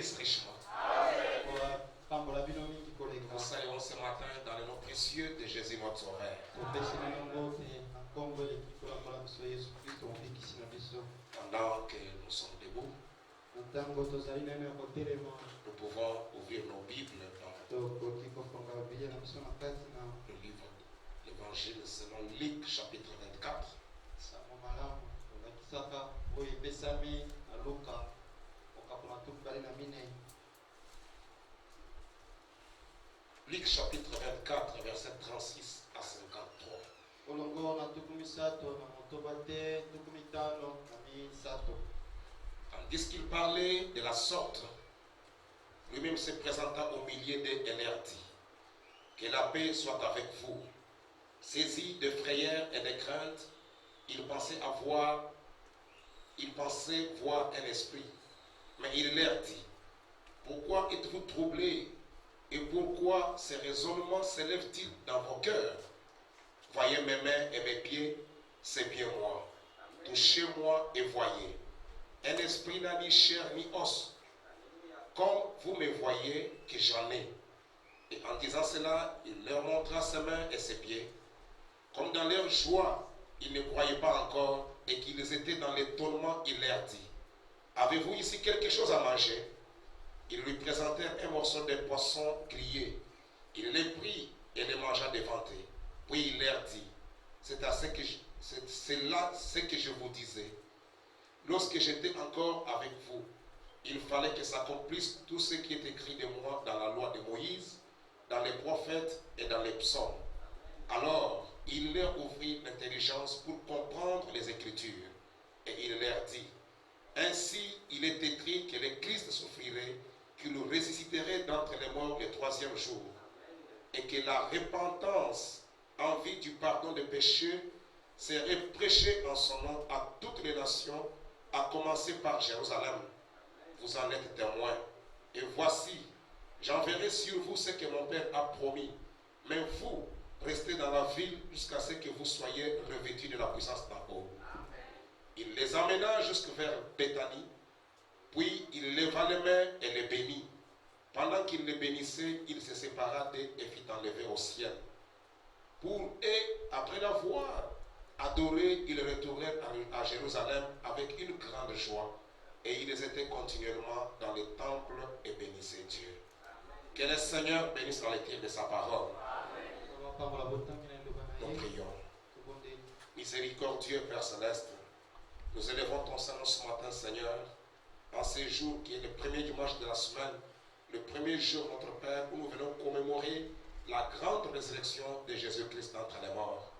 bénisse richement. Nous saluons ce matin dans le nom précieux de Jésus notre Sauveur. Pendant que nous sommes debout, nous pouvons ouvrir nos Bibles dans le livre de l'Évangile selon Luc chapitre 24. Luc chapitre 24, verset 36 à 53. Tandis qu'il parlait de la sorte, lui-même se présenta au milieu d'eux et leur dit: que la paix soit avec vous. Saisi de frayeur et de crainte, il pensait voir un esprit. Mais il leur dit: pourquoi êtes-vous troublés et pourquoi ces raisonnements s'élèvent-ils dans vos cœurs? Voyez mes mains et mes pieds, c'est bien moi. Touchez-moi et voyez. Un esprit n'a ni chair ni os, comme vous me voyez que j'en ai. Et en disant cela, il leur montra ses mains et ses pieds. Comme dans leur joie, ils ne croyaient pas encore et qu'ils étaient dans l'étonnement, il leur dit: avez-vous ici quelque chose à manger? Ils lui présentèrent un morceau de poisson grillé. Il les prit et les mangea devant eux. Puis il leur dit: c'est là ce que je vous disais. Lorsque j'étais encore avec vous, il fallait que s'accomplisse tout ce qui est écrit de moi dans la loi de Moïse, dans les prophètes et dans les psaumes. Alors, il leur ouvrit l'intelligence pour comprendre les Écritures. Et il leur dit: ainsi, il est écrit que le Christ souffrirait, qu'il ressusciterait d'entre les morts le troisième jour, et que la repentance en vue du pardon des péchés serait prêchée en son nom à toutes les nations, à commencer par Jérusalem. Vous en êtes témoins. Et voici, j'enverrai sur vous ce que mon Père a promis. Mais vous, restez dans la ville jusqu'à ce que vous soyez revêtus de la puissance d'en haut. Il les amena jusque vers Béthanie, puis il leva les mains et les bénit. Pendant qu'il les bénissait, il se sépara d'eux et fit enlever au ciel. Pour eux, après l'avoir adoré, ils retournèrent à Jérusalem avec une grande joie, et ils étaient continuellement dans le temple et bénissaient Dieu. Que le Seigneur bénisse la lecture de sa parole. Nous prions. Miséricordieux Père Céleste, nous élevons ton Saint-Nom ce matin, Seigneur, en ce jour qui est le premier dimanche de la semaine, le premier jour, notre Père, où nous venons commémorer la grande résurrection de Jésus-Christ d'entre les morts.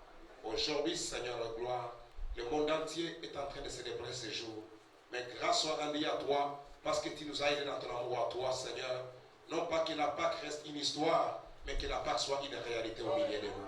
Aujourd'hui, Seigneur de gloire, le monde entier est en train de célébrer ce jour. Mais grâce soit rendue à toi, parce que tu nous as aidés dans ton amour à toi, Seigneur. Non pas que la Pâque reste une histoire, mais que la Pâque soit une réalité au milieu de nous.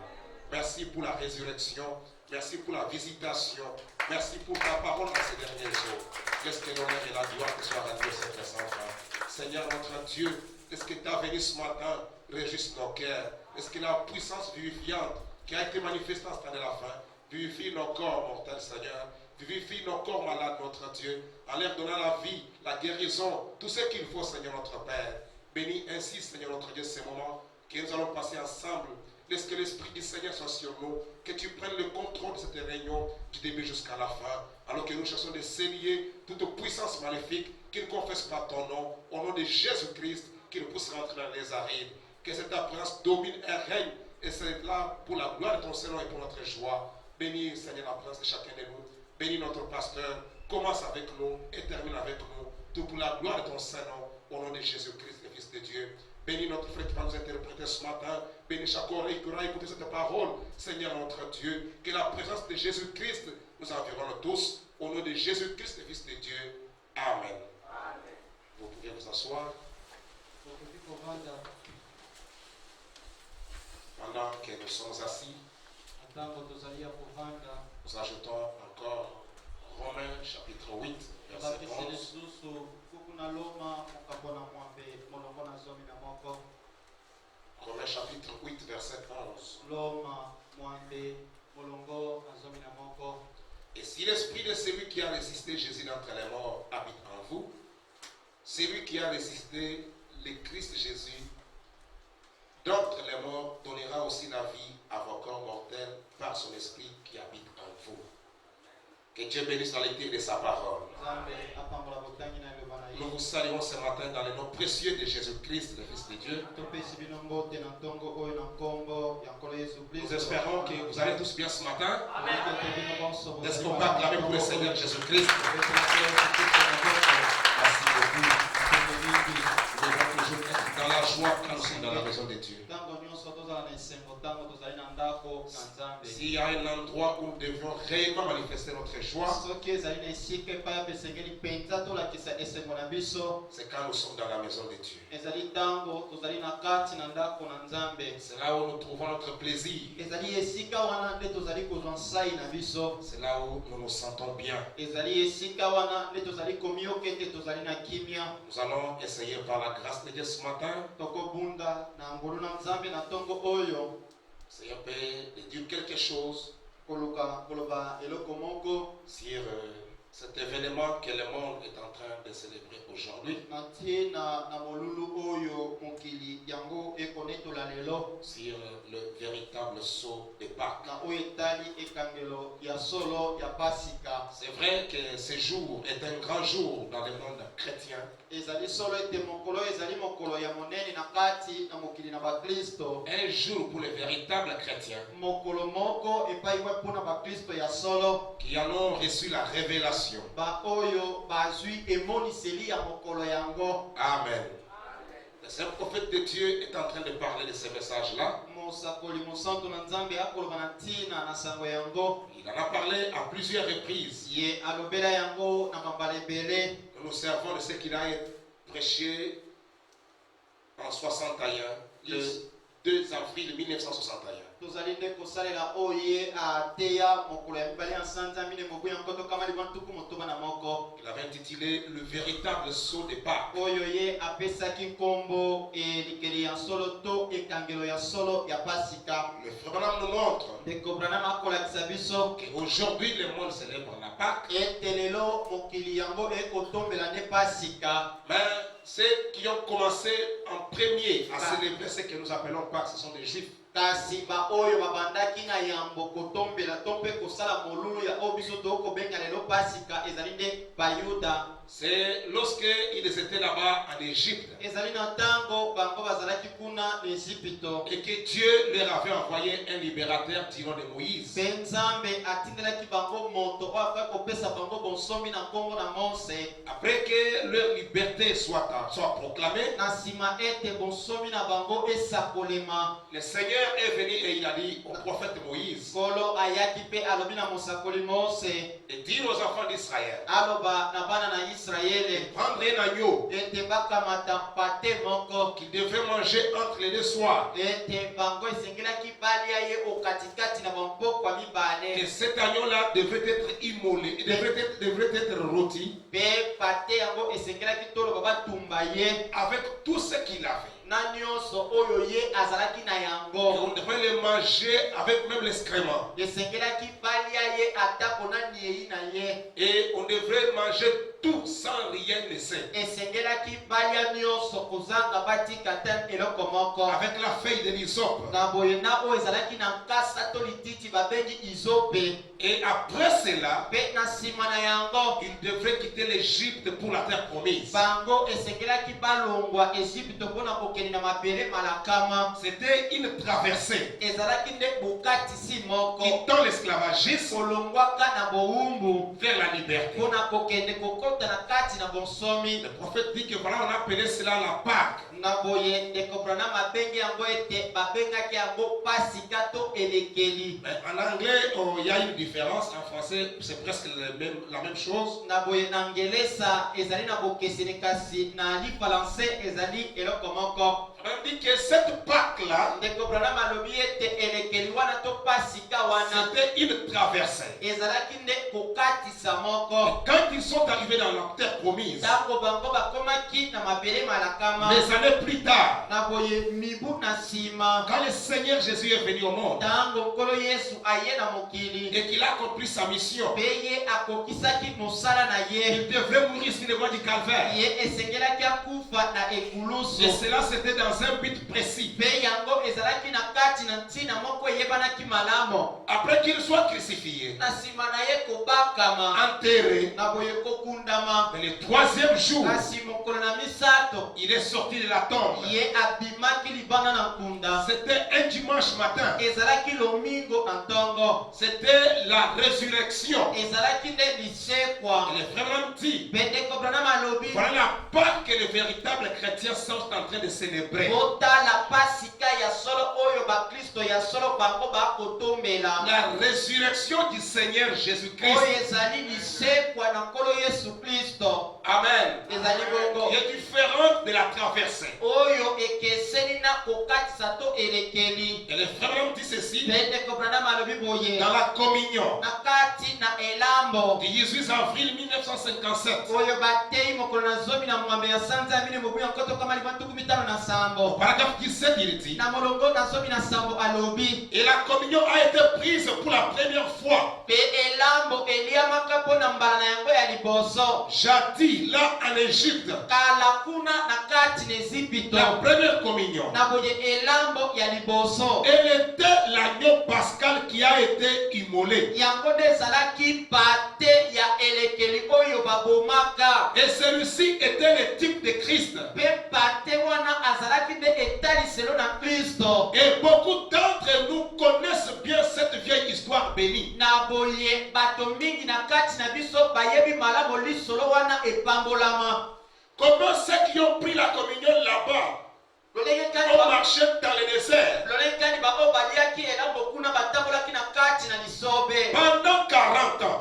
Merci pour la résurrection. Merci pour la visitation. Merci pour ta parole dans ces derniers jours. Qu'est-ce que l'honneur et la gloire te soient rendus ces très enfants. Seigneur notre Dieu, est-ce que ta venue ce matin réjouisse nos cœurs? Est-ce que la puissance vivifiante qui a été manifestée en ce temps de la fin vivifie nos corps mortels, Seigneur? Vivifie nos corps malades, notre Dieu, en leur donnant la vie, la guérison, tout ce qu'il faut, Seigneur notre Père. Bénis ainsi, Seigneur notre Dieu, ces moments que nous allons passer ensemble. Laisse que l'Esprit du Seigneur soit sur nous, que tu prennes le contrôle de cette réunion du début jusqu'à la fin, alors que nous cherchons de sceller toute puissance maléfique qui ne confesse pas ton nom, au nom de Jésus-Christ, qui nous pousse à rentrer dans les arides. Que cette présence domine et règne, et c'est là pour la gloire de ton Seigneur et pour notre joie. Bénis, Seigneur, la présence de chacun de nous. Bénis notre pasteur, commence avec nous et termine avec nous, tout pour la gloire de ton Saint-Nom, au nom de Jésus-Christ, le Fils de Dieu. Bénis notre frère qui va nous interpréter ce matin. Bénis chaque oreille qui aura écouté cette parole. Seigneur notre Dieu, que la présence de Jésus-Christ nous environne tous. Au nom de Jésus-Christ, le Fils de Dieu. Amen. Amen. Vous pouvez vous asseoir. Pendant que nous sommes assis, nous ajoutons encore Romains chapitre 8, verset 11. Romains chapitre 8, verset 11. Et si l'esprit de celui qui a résisté Jésus d'entre les morts habite en vous, celui qui a ressuscité le Christ Jésus d'entre les morts donnera aussi la vie à vos corps mortels par son esprit qui habite en vous. Que Dieu bénisse la lecture de sa parole. Nous vous saluons ce matin dans le nom précieux de Jésus-Christ, le Fils de Dieu. Nous espérons que vous allez tous bien ce matin. Est-ce qu'on peut acclamer pour le Seigneur Jésus-Christ? Merci beaucoup. Nous devons toujours être dans la joie quand nous sommes dans la maison de Dieu. S'il y a un endroit où nous devons réellement manifester notre joie, c'est quand nous sommes dans la maison de Dieu. C'est là où nous trouvons notre plaisir. C'est là où nous nous sentons bien. Nous allons essayer par la grâce de Dieu ce matin. Seigneur Père, de dire quelque chose sur cet événement que le monde est en train de célébrer aujourd'hui. Sur le véritable saut de Pâques. C'est vrai que ce jour est un grand jour dans le monde chrétien. Un jour pour les véritables chrétiens qui en ont reçu la révélation. Amen. Le Saint prophète de Dieu est en train de parler de ce message-là. Il en a parlé à plusieurs reprises. Nous servons de ce qu'il a prêché en 61, le 2 avril 1961. Il avait intitulé Le véritable saut de Pâques. Le frère Branham nous montre qu'aujourd'hui le monde célèbre la Pâques. Mais ceux qui ont commencé en premier à célébrer ce que nous appelons Pâques, ce sont des Juifs. C'est lorsqu'ils étaient là-bas en Égypte et que Dieu leur avait envoyé un libérateur, tirant de Moïse. Après que leur liberté soit proclamée, le Seigneur est venu et il a dit au prophète Moïse et dire aux enfants d'Israël prendre un agneau qu'ils devaient manger entre les deux soirs. Et cet agneau-là devait être immolé, devait être rôti avec tout ce qu'il avait. Et on devait les manger avec même l'excrément. Et on devrait manger tout sans rien laisser. Avec la feuille de l'hysope. Et après cela, ils devraient quitter l'Égypte pour la terre promise. C'était une traversée quittant l'esclavagisme vers la liberté. Le prophète dit que voilà, on appelait cela la Pâque. Mais en anglais, il y a une différence. En français, c'est presque la même chose. On dit que cette Pâque-là, c'était une traversée. Et quand ils sont arrivés dans la terre promise, des années plus tard, quand le Seigneur Jésus est venu au monde et qu'il a accompli sa mission, il devait mourir sur le bois du calvaire. Et cela c'était dans un but précis. Après qu'il soit crucifié, enterré, le troisième jour, il est sorti de la tombe. C'était un dimanche matin. C'était la résurrection. Et le frère dit, voilà la Pâque que les véritables chrétiens sont en train de célébrer. La résurrection du Seigneur Jésus-Christ. Amen. Qui est différente de la traversée. Et le frère dit ceci dans la communion du 18 avril 1957. Paragraphe 17, il dit, et la communion a été prise pour la première fois. Jadis, là en Égypte, la première communion, elle était l'agneau pascal qui a été immolé. Et celui-ci était le type de Christ. Et beaucoup d'entre nous connaissent bien cette vieille histoire bénie. Comment ceux qui ont pris la communion là-bas ont marché dans le désert pendant 40 ans.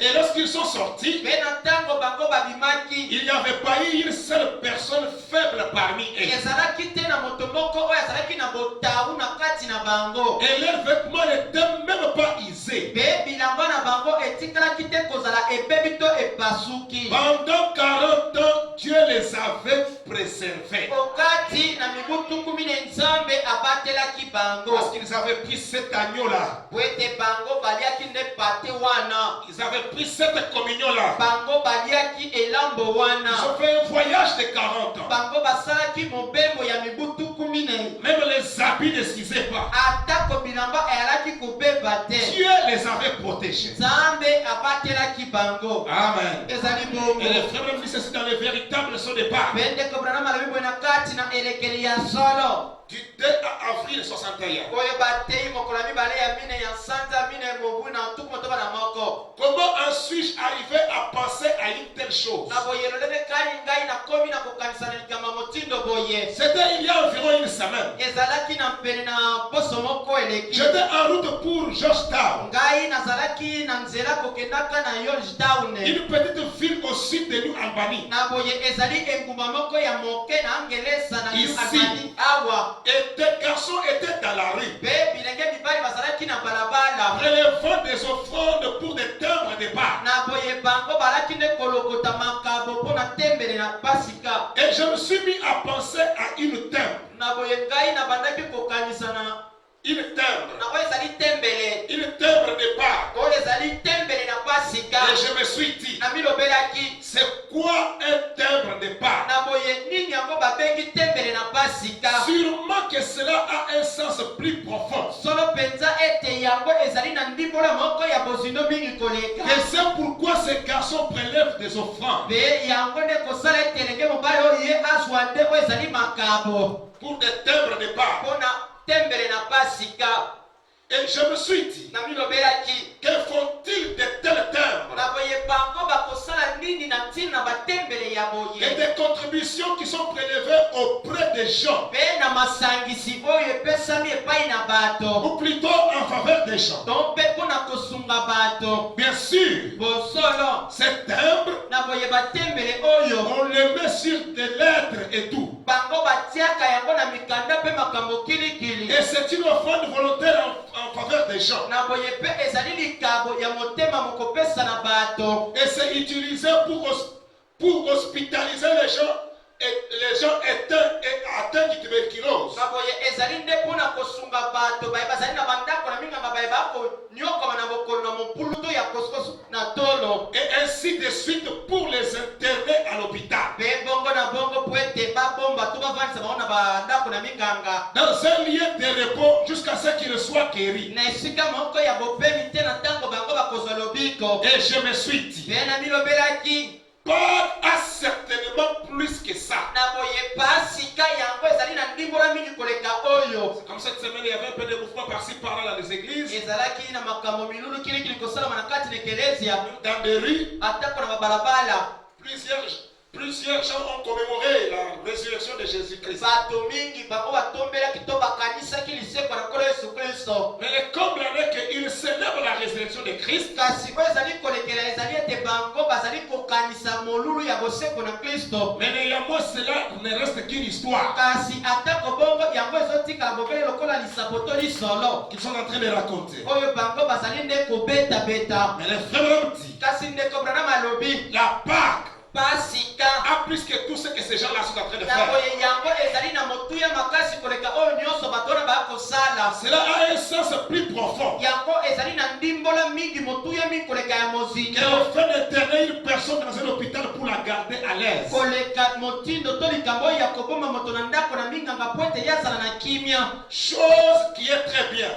Et lorsqu'ils sont sortis, il n'y avait pas eu une seule personne faible parmi eux. Et leurs vêtements n'étaient même pas usés. Pendant 40 ans, Dieu les avait préservés. Parce qu'ils avaient pris cet agneau-là. Ils avaient pris cette communion-là. Ils ont fait un voyage de 40 ans. Même les habits ne s'usaient pas. Dieu les avait protégés. Amen. Et le frère me dit ceci dans le véritable son départ. Du 2 avril 61. Comment en suis-je arrivé à penser à une telle chose? C'était il y a environ une semaine. J'étais en route pour Georgetown, une petite ville au sud de New Albany. Ici, et des garçons étaient dans la rue, relevant des offrandes pour des timbres de bar. Et je me suis mis à penser à une timbre. Une timbre de part. Et je me suis dit, c'est quoi un timbre de part? Sûrement que cela a un sens plus profond. Et c'est pourquoi ces garçons prélèvent des offrandes pour des timbres de part. Et je me suis dit, que font-ils de tels timbres? Et des contributions qui sont prélevées auprès des gens, ou plutôt en faveur des gens. Bien sûr, ces timbres, on les met sur des lettres et tout. Et c'est une offrande volontaire en faveur des gens. Et c'est utilisé pour hospitaliser les gens. Et les gens atteints de tuberculose. Et ainsi de suite pour les interner à l'hôpital. Dans un lieu de repos jusqu'à ce qu'ils soient guéris. Et je me suis dit, God a certainement plus que ça. Comme cette semaine, il y avait un peu de mouvement par-ci par-là dans les églises, dans des rues. Plusieurs gens ont commémoré la résurrection de Jésus-Christ. Mais le comble est qu'ils célèbrent la résurrection de Christ. Mais néanmoins, cela ne reste qu'une histoire qu'ils sont en train de raconter. Mais le frère dit, la Pâque a plus que tout ce que ces gens-là sont en train de faire. Cela a un sens plus profond. Que le fait d'interner une personne dans un hôpital pour la garder à l'aise. Chose qui est très bien.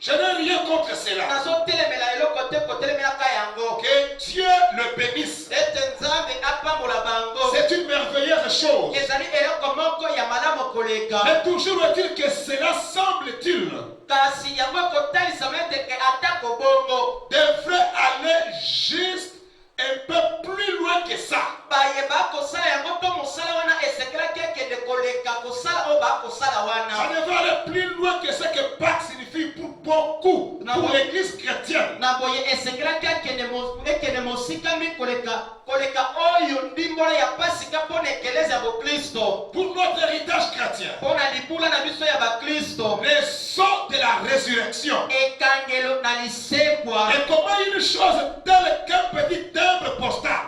Je n'ai rien contre cela. Que Dieu le bénisse. C'est une merveilleuse chose. Mais toujours est-il que cela semble-t-il devrait aller juste un peu plus loin que ça. Ça devrait aller plus loin que ce que Pâques signifie pour beaucoup, pour l'église chrétienne. Pour notre héritage chrétien, les sauts de la résurrection. Et comment une chose telle qu'un petit timbre postal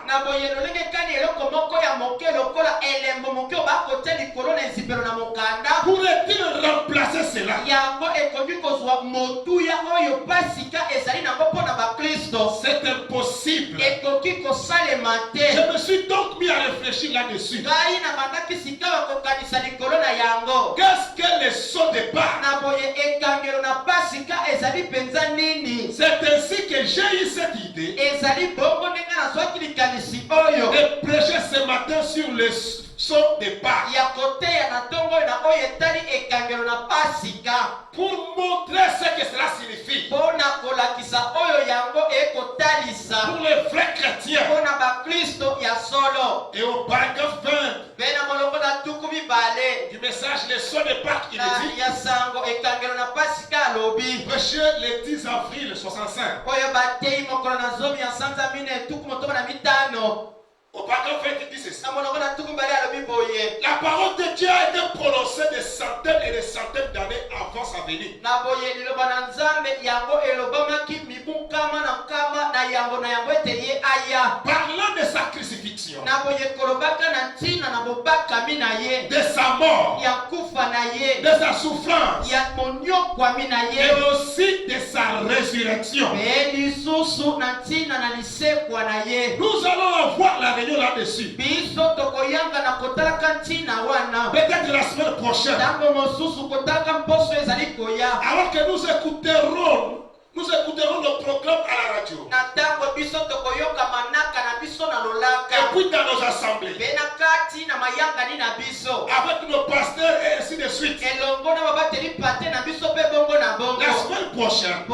pourrait-il remplacer cela? C'est impossible. Je me suis donc mis à réfléchir là-dessus. Qu'est-ce que les sauts de Pâques? C'est ainsi que j'ai eu cette idée de prêcher ce matin sur le saut de Pâques. Pour montrer ce que cela signifie. Pour les vrais chrétiens. Et au paragraphe 20 du message, le saut de Pâques, il dit, prêché le 10 avril 65. Au paragraphe 20, il dit ceci. La parole de Dieu a été prononcée des centaines et des centaines d'années avant sa venue. Parlant de sa crucifixion, de sa mort, de sa souffrance, et aussi de sa résurrection. Nous allons avoir la réunion là-dessus. Peut-être la semaine prochaine. Alors que nous écouterons le programme à la radio. Et puis dans nos assemblées. Avec nos pasteurs et ainsi de suite. La semaine prochaine.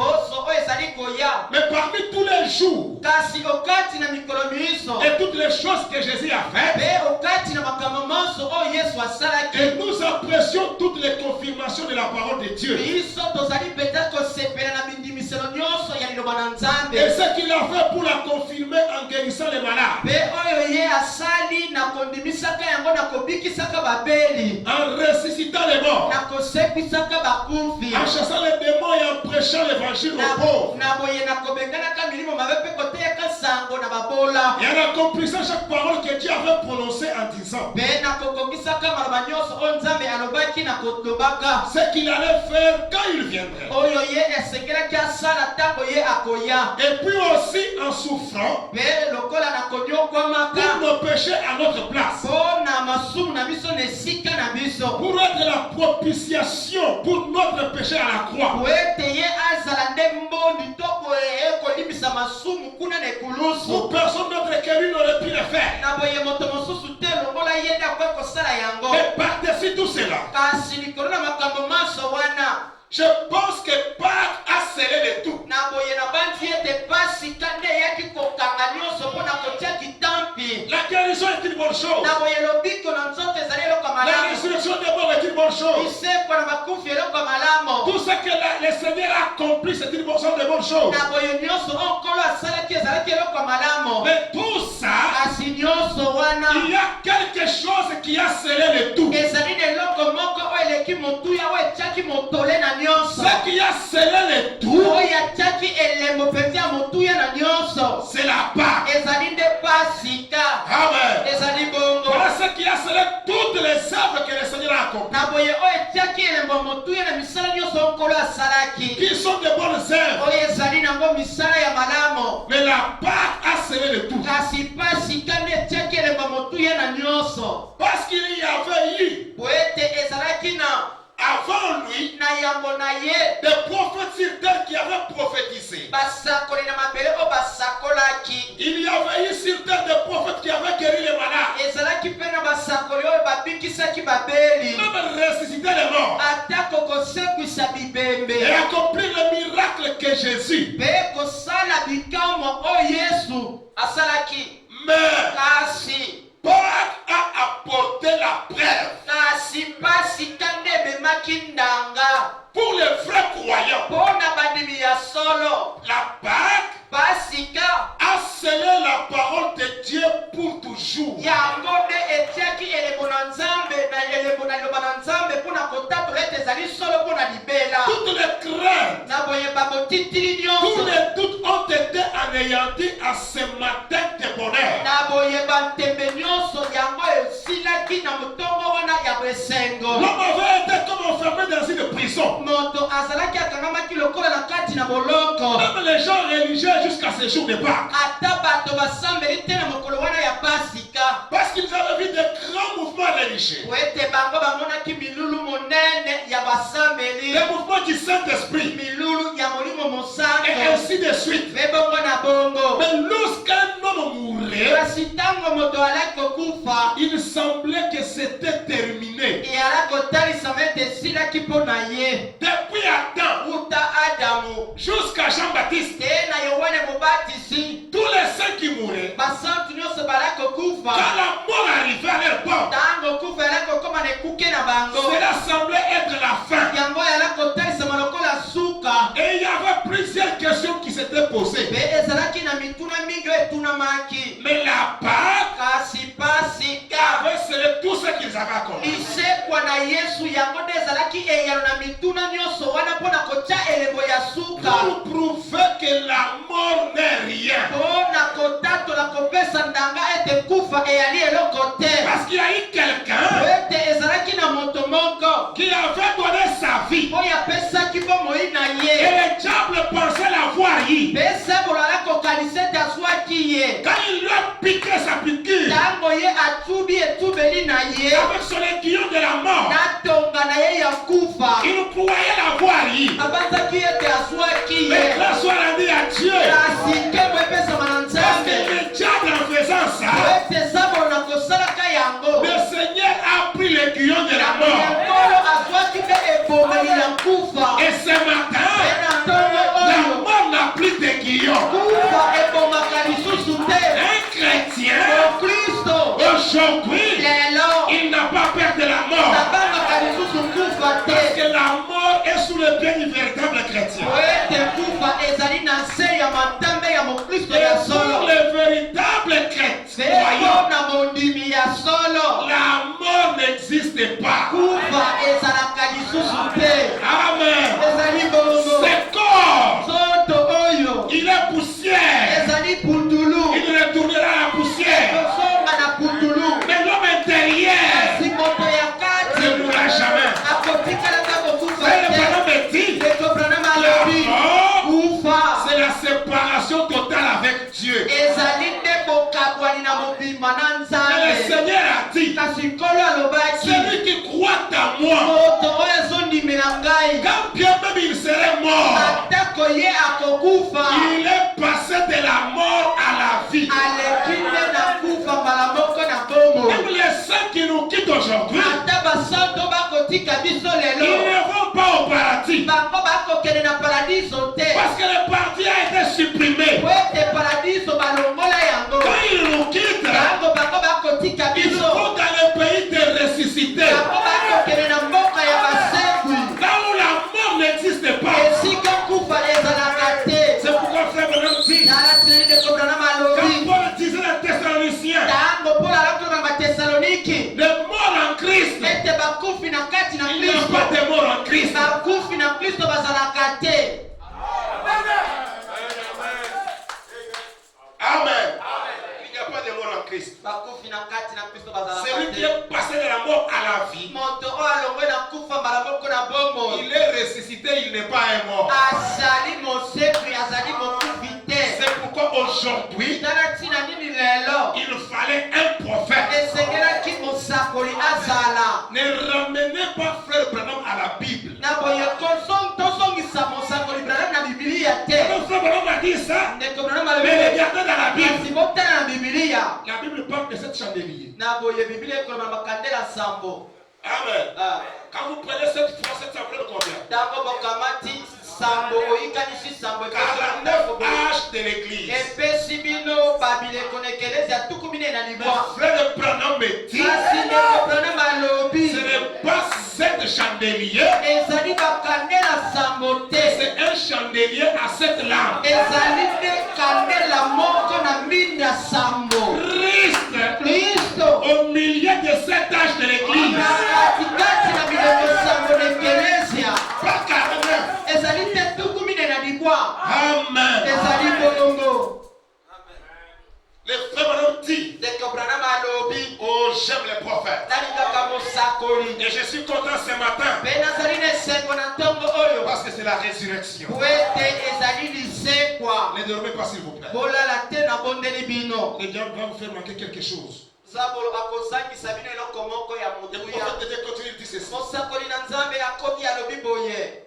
Mais parmi tous les jours, kasi okati na mikolo miso et toutes les choses que Jésus a faites, be okati na makambo monso oyo Yesu asalaki et nous apprécions toutes les confirmations de la parole de Dieu. biso tozali peut-être kosepela na bindimiselo nyonso ya liloba na Nzambe Et ce qu'il a fait pour la confirmer en guérissant les malades, be oyo ye asali na kondimisaka yango na kobikisaka babeli en ressuscitant les morts, na kosekwisaka bakufi en chassant les démons et en prêchant l'évangile aux pauvres, na boye na kobenganaka milimo mabe mpe koteyaka sango na babola et en accomplissant chaque parole que Dieu avait prononcée en disant be na kokokisaka maloba nyonso oyo Nzambe alobaki na kolobaka ce qu'il allait faire quand il viendrait. oyo ye esengelaki asala ntango ye akoya Et puis aussi en souffrant be lokola na konyokwamaka pour nos péchés à notre place, mpo na masumu na biso na esika na biso pour être la propitiation pour notre péché à la croix. po ete ye azala nde mbondi to boye ekolimbisa masumu kuna na ekulusu Pour personne d'autre que lui n'aurait pu le faire. na boye moto mosusu te longola ye nde akoki kosala yango Mais par-dessus tout cela, kasi likolo na makambo maso wana je pense que Pâques a scellé le tout. na boye na bandi ete pasika nde eyaki kokanga nyonso mpo na kotia kitampi La guérison est une bonne chose. na boye lobiko na nzoto ezali eloko ya La malamu résurrection des morts est une bonne chose. bisekwa na bakufi eloko ya malamu Tout ce que le Seigneur a accompli, c'est une bonne chose, de bonnes choses. na boye nyonso oyo nkolo asalaki ezalaki eloko ya malamu Mais tout ça, kasi nyonso wana il y a quelque chose qui a scellé le tout. ezali na eloko moko oyo eleki motuya oyo etiaki motole na nyonso Ce qui a scellé le tout, oyo atiaki elembo mpenzi ya motuya na nyonso c'est la Pâque. ezali nde pasika Amen. ezali bongo Voilà ce qui a scellé toutes les œuvres que le Seigneur a accomplies, na boye oyo etiaki elembo ya motuya na misala nyonso oyo nkolo asalaki qui sont de bonnes œuvres. oyo ezali nango misala ya malamu Mais la Pâque a scellé le tout. kasi pasika nde etiaki elembo ya motuya na nyonso Parce qu'il y avait eu, po ete ezalaki na avant lui, na yambo na ye des prophètes sur terre qui avaient prophétisé. basakoli na mabele oyo basakolaki Il y avait eu sur terre des prophètes qui avaient guéri les malades, ezalaki mpe na basakoli oyo babikisaki babeli même ressuscité les morts, atako kosekwisa bibembe et accompli le miracle que Jésus. mpe kosala bikamwa oyo Yesu asalaki Mais kasi Pâques a apporté la preuve kasi pasika nde ememaki ndanga pour les vrais croyants. mpo na bandimi ya solo La Pâque pasika a scellé la parole de Dieu pour toujours. yango nde etiaki elembo na Nzambe na elembo na liloba na Nzambe mpo na kotatola ete ezali solo mpo na libela Toutes les craintes, na boyeba motitili tous nyonso les doutes ont été anéantis à ce matin de bonheur. na boyeba ntembe nyonso yango esilaki na motongo wana ya boesengo L'homme avait été comme enfermé dans une prison. moto azalaki akangamaki lokola na kati na boloko Même les gens religieux jusqu'à ce jour de Pâques. ata bato basambeli te na mokolo wana ya pasika Parce qu'ils avaient vu de grands mouvements religieux. po ete bango bamonaki milulu monene ya basambeli Les mouvements du Saint-Esprit. milulu ya molimo Et mosango ainsi de suite. mpe bongo na bongo Mais lorsqu'un homme mourait, kasi ntango moto alaki kokufa il semblait que c'était terminé. eyala kotalisama ete esilaki mpo na ye Depuis Adam uta adamu jusqu'à Jean-Baptiste, te na yohane mobatisi tous les saints qui mouraient, basantu nyonso balaki kokufa quand la mort arrivait à leur porte, ntango kufa yalaki kokoma na ekuke na bango cela semblait être la fin. yango yalaki kotalisama lokola suka Et il y avait plusieurs questions qui s'étaient posées. mpe ezalaki na mituna mingi oyo etunamaki Mais la Pâque kasi pasika avait scellé tout ce qu'ils avaient accompli. lisekwa na Yesu yango nde ezalaki eyano na mituna nyonso wana mpo na kotia elembo ya suka Pour prouver que la mort n'est rien. mpo na kotatola kopesa ndanga ete kufa eyali eloko te Parce qu'il y a eu quelqu'un ete ezalaki na moto moko qui avait donné sa vie. oyo apesaki bomoi na Et ye le diable pensait l'avoir eu. mpe sebolo ala kokanisa ete azwaki ye Quand il lui a piqué sa piqûre ntango ye atubi etubeli na ye avec son aiguillon de la mort, na tonga na ye ya kufa il croyait l'avoir eu. abanzaki ete azwaki Mais ye grâce soit rendue à Dieu. kasi nkembo epesama na Parce que Nzambe le diable en faisant ça, ete sabolo na kosalaka yango le Seigneur a pris l'aiguillon de la mort. yankolo azwaki mpe ebomeli ya kufa Et ce matin, mpe na ntongo la oyo mort n'a plus d'aiguillon. kufa kasi nkolo alobaki celui qui croit en moi, moto oyo azondimela ngai quand bien même il serait mort, atako ye akokufa il est passé de la mort à la vie. aleki nde na kufa mbala moko na bongo Même les saints qui nous quittent aujourd'hui, ata basanto bakotika biso ils lelo ne vont pas au paradis. bango bakokende na paradiso te Parce que le paradis a été supprimé. po ete paradiso balongola yango Quand ils nous quittent, bango bango bakotika ils biso vont dans le pays de ressuscité. bango bakokende na mboka ya basengwi Là où la mort n'existe pas. esika kufa ezalaka te C'est pourquoi frère Branham dit, tala tili de kobrana quand malobi Paul disait les Thessaloniciens, tango mpola alakoloba batesaloniki les morts en Christ, ete bakufi na kati na il n'y a kristo pas de morts en Christ. bakufi na kristo bazalaka te Amen. Il n'y a pas de mort en Christ. bakufi na kati na kristo Celui bazalaka qui te est passé de la mort à la vie, moto oyo alongwe na kufa mbala moko na bongo il est ressuscité, il n'est pas un mort. azali mosekwi azali mokufi te C'est pourquoi aujourd'hui, tala ntina nini lelo il fallait un prophète. esengelaki mosakoli azala Ne ramenez pas frère Branham à la Bible. na boye tosongisa mosakoli branam na bibilia te Quand frère Branham a dit ça, ndeko branam mais alobi regardez dans la Bible. kasi botala na bibilia La Bible parle de cette chandelier. na boye bibilia ekoloba makandela sambo Amen. Ah. Quand vous prenez cette fois, cette semblée combien? ntango bokamati sambo oyikanisi sambo 49 âges de l'église. epesi bino babileko na ekelezi ya tuku minei na libwa Frère Branham me dit, kasi ndeko branam alobi ce n'est pas cette chandelier, ezali bakandela sambo te c'est un chandelier à cette lampe. ezali nde kandela moko na minda sambo Christ kristo au milieu de cet âge de l'église. na katikati na biloko sambo na ekelezia Pas 49. ezali te tuku minei na libwa Amen. ezali bongo Le frère Branham dit, ndeko branam alobi oh j'aime les prophètes. nalingaka mosakoli Et je suis content ce matin mpe nazali na esengo na ntongo oyo parce que c'est la résurrection. po ete ezali lisekwa Ne dormez pas s'il vous plaît. bolala te nabondeli bino Le diable va vous faire manquer quelque chose. zabolo akozangisa bino eloko moko ya Le motuya prophète de Dieu continue de dire ceci. mosakoli na nzambe akomi alobi boye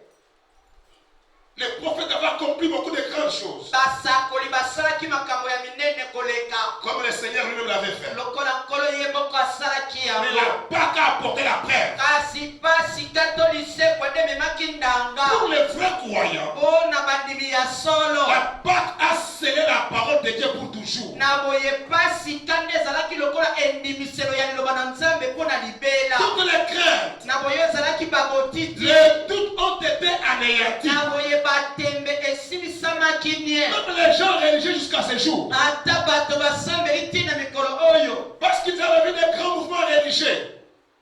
Le prophète avait accompli beaucoup de grandes choses. basakoli basalaki makambo ya minene koleka Comme le Seigneur lui-même l'avait fait. lokola nkolo ye moko asalaki Mais il yango n'a pas qu'à apporter la preuve. kasi pasi kato lisekwa nde ememaki ndanga Pour les vrais croyants, mpo na bandimi ya solo la Pâque a scellé la parole de Dieu pour toujours. na boye pasi kande ezalaki lokola endimiselo ya liloba na nzambe mpo na libela Toutes les craintes, na boye ezalaki babotiti les doutes ont été anéantis. na boye batembe esilisamaki nie Même les gens religieux jusqu'à ce jour. ata bato basambeli ntina mikolo oyo Parce qu'ils avaient vu des grands mouvements religieux.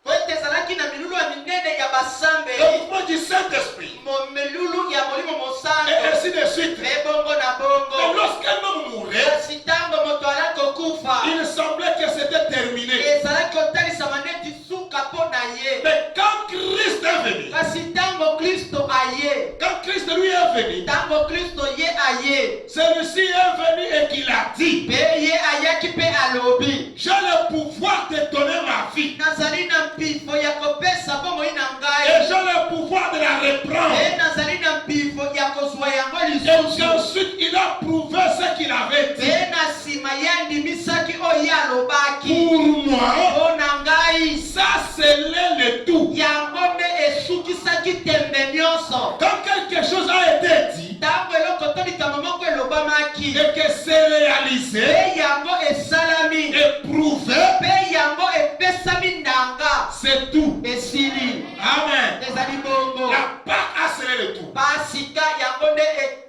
po ete ezalaki na milulu ya minene ya Le basambeli mouvement du Saint-Esprit. milulu ya molimo Et mosango ainsi de suite. me bongo na Mais bongo lorsqu'un homme mourait, kasi ntango moto ala kokufa il semblait que c'était terminé. ezalaki kotalisama neti suka mpo na ye Mais quand Christ est venu, kasi ntango kristo aye quand Christ lui est venu, ntango kristo ye aye celui-ci est venu et qu'il a dit, mpe ye ayaki mpe alobi j'ai le pouvoir de donner ma vie nazali na mpifo ya kopesa bomoi na et ngai j'ai le pouvoir de la reprendre. mpe nazali na mpifo ya kozwa yango Et lisusu ensuite, il a prouvé ce qu'il avait dit. mpe na nsima ye andimisaki oyo ye alobaki Pour moi, mpo na ngai ça scellait le tout. yango nde esukisaki tembe nyonso Quand quelque chose a été dit ntango eloko to likambo moko elobamaki et que c'est réalisé mpe yango esalami et prouvé, mpe yango epesami ndanga c'est tout. esili Amen. ezali bongo La Pâque a scellé le tout. pasika yango nde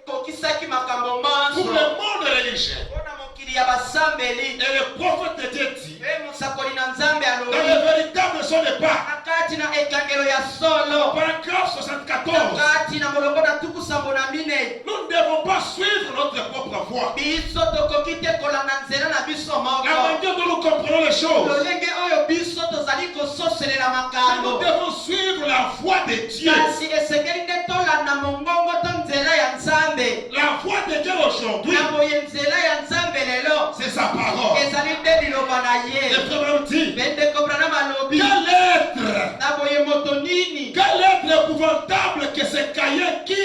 ekokisaki makambo Pour manso le monde religieux. mpona mokili ya basambeli Et le prophète de Dieu dit, mpe mosakoli na nzambe dans alobi le véritable son de Pâques, na kati na ekangelo ya solo paragraphe na 74, kati na molongo na tuku sambo na minei nous ne devons pas suivre notre propre voie. biso tokoki te kolanda nzela na biso La moko manière dont nous comprenons les choses, lolenge oyo biso tozali kososelela nous makambo devons suivre la voie de Dieu. kasi esengeli nde tolanda mongongo to nzela ya nzambe La voie de Dieu aujourd'hui, na boye nzela ya nzambe lelo c'est sa parole. ezali nde liloba na ye Le frère dit, mpe ndeko branam malobi. Quel être, Na boye moto nini. quel être épouvantable que ce Caïn qui,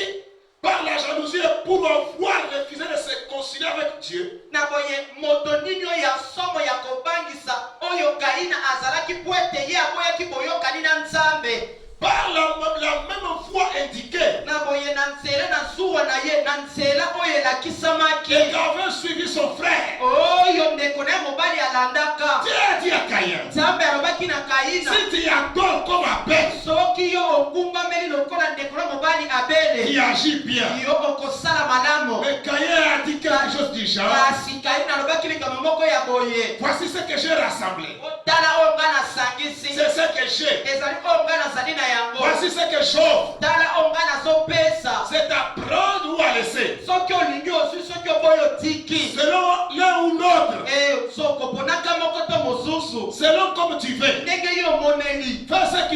par la jalousie et pour avoir refusé de se concilier avec Dieu, Na boye moto nini oyo ya somo ya kobangisa oyo Kaina azalaki po ete ye aboyaki boyokani na Nzambe. par la même foi indiquée, Na boye na nzela na zuwa na ye na nzela oyo elakisamaki. et qu'avait suivi son frère, Oyo ndeko na ye mobali alandaka. Dieu a dit à Caïn, Nzambe alobaki na Kaina. si tu adores comme Abel, Soki yo ogumbameli lokola ndeko na mobali Abele. qui agit bien. Yo okosala malamu. Mais Caïn a dit quelque chose du genre, Kasi Kaina alobaki likambo moko ya boye. voici ce que j'ai rassemblé. Tala oyo nga nasangisi. C'est ce que j'ai. Ezali oyo nga nazali na yango. Voici ce que j'offre. Tala oyo nga nazopesa. C'est à prendre ou à laisser. Soki olingi ozwi soki oboyi otiki. Selon l'un ou l'autre. Sokoponaka moko to mosusu. Selon comme tu veux. Ndenge yo omoneli. Fais ce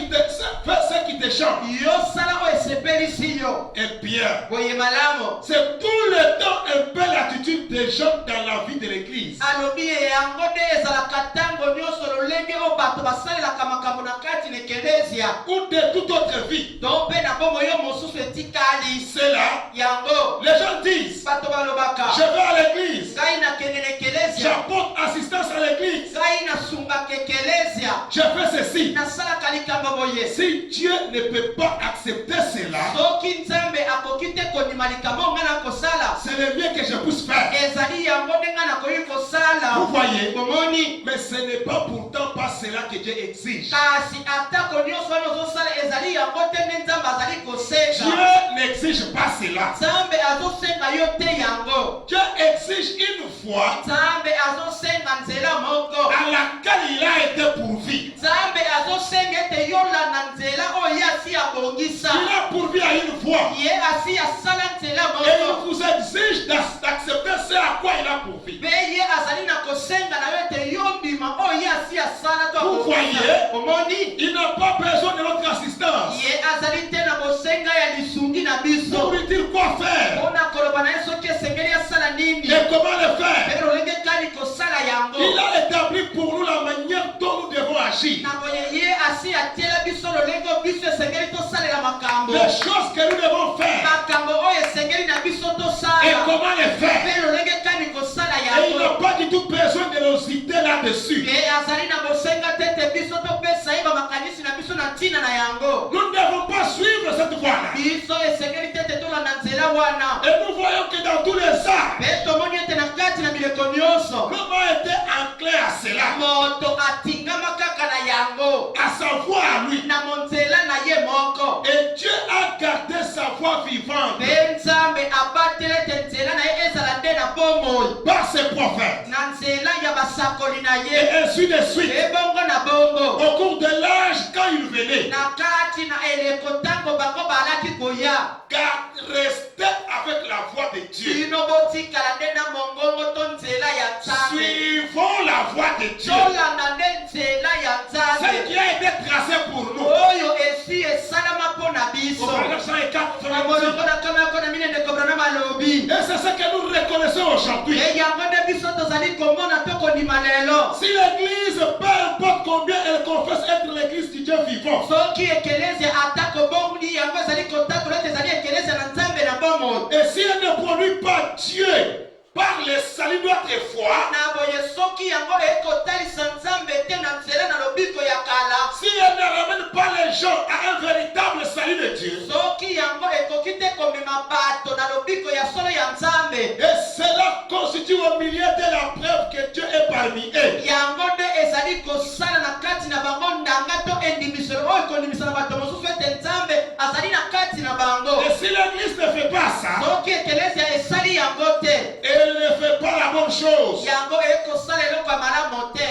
qui te chante. Yo sala oyo esepelisi yo. Et bien, Boye malamu. c'est tout le temps un peu l'attitude des gens dans la vie de l'église. Alobi yango nde ezalaka ntango nyonso lolenge oyo bato basalelaka makambo na kati na ekelezia. Ou de toute autre vie. To mpe na bomoi yo mosusu etikali. C'est là. Yango Les gens disent, bato balobaka je vais à l'église. ngai nakende na ekelezia. J'apporte assistance à l'église. Ngai nasungaka ekelezia. Je fais ceci. Nasalaka likambo boye. Si Dieu ne peut pas accepter cela, Soki Nzambe akoki te kondima likambo nga na kosala. c'est le mieux que je puisse faire. Ezali yango nde nga nakoki kosala. Vous voyez? Bomoni. Mais ce n'est pas pourtant pas cela que Dieu exige. Kasi atako nyonso wana ozosala ezali yango te nde Nzambe azali kosenga. Dieu n'exige pas cela. Nzambe azosenga yo te yango. Dieu exige une foi Nzambe azosenga nzela moko. à laquelle il a été pourvu. Nzambe azosenga ete yolanda nzela oyo ye asi abongisa. Il a pourvu à une foi. Ye asi asala nzela Et il moko. vous exige d'accepter ce à quoi il a pourvu. Mpe ye azali na kosenga na yo ete yondima oyo ye asi asala to Vous voyez? omoni. Il n'a pas besoin de notre assistance. Ye azali te na bosenga ya lisungi na Pour biso. lui dire quoi faire Mpona koloba na ye soki esengeli asala nini. et comment le faire. Mpe lolenge kani kosala yango. Il a établi pour nous la manière dont nous devons agir. Na boye ye asi atiela biso lolenge oyo biso esengeli tosalela makambo. Les choses que nous devons faire Makambo oyo esengeli na biso et tosala. comment les faire. Mpe lolenge kani kosala Et il n'a yango. pas du tout besoin de nos idées là-dessus. Mpe azali na bosenga te ete biso topesa ye bamakanisi na biso na ntina na yango. Nous ne devons pas suivre cette voie-là. Biso esengeli te ete tolanda nzela wana. Et nous voyons que dans tous les arts, Mpe tomoni ete na kati na bileko nyonso l'homme a été enclin à cela, moto atingama kaka na yango à sa voix à lui. na monzela na ye moko. Et Dieu a gardé sa voix vivante Mpe Nzambe abatela ete nzela na ye ezala nde na bomoi par ses prophètes. na nzela ya basakoli na Et ye. ainsi de suite. Ebongo na bongo Au cours de l'âge, quand il venait, na kati na eleko ntango bango balaki koya. car restez avec la voix de Dieu. Bino botikala nde na mongongo to nzela ya Nzambe. Suivons la voix de Dieu. Tolanda nde nzela ya Ce Nzambe qui a été tracé pour nous. oyo esi esalama mpo na Au biso. paragraphe 104, Na molongo na kama yako na mine ndeko Branham alobi. et c'est ce que nous reconnaissons aujourd'hui. E yango nde biso tozali komona to kondima lelo. Si l'église, peu importe combien elle confesse être l'église du Dieu vivant, Soki ekelezia atako bomni yango ezali kotakola ete ezali ekelezia na Nzambe na bomoi. et si elle ne produit pas Dieu par le salut de notre foi, Na boye soki yango ekotalisa Nzambe te na nzela na lobiko ya kala. si elle ne ramène pas les gens à un véritable salut de Dieu, Soki yango ekoki te komema bato na lobiko ya solo ya Nzambe. et cela constitue au milieu de la preuve que Dieu est parmi eux. Yango nde ezali kosala na kati na bango ndanga to endimiselo oyo ekondimisa na bato mosusu ete Nzambe azali na kati na bango. Et si l'église ne fait pas ça, Soki ekelezia esali yango te, elle ne fait pas la bonne chose. yango ekosala eloko ya malamu te.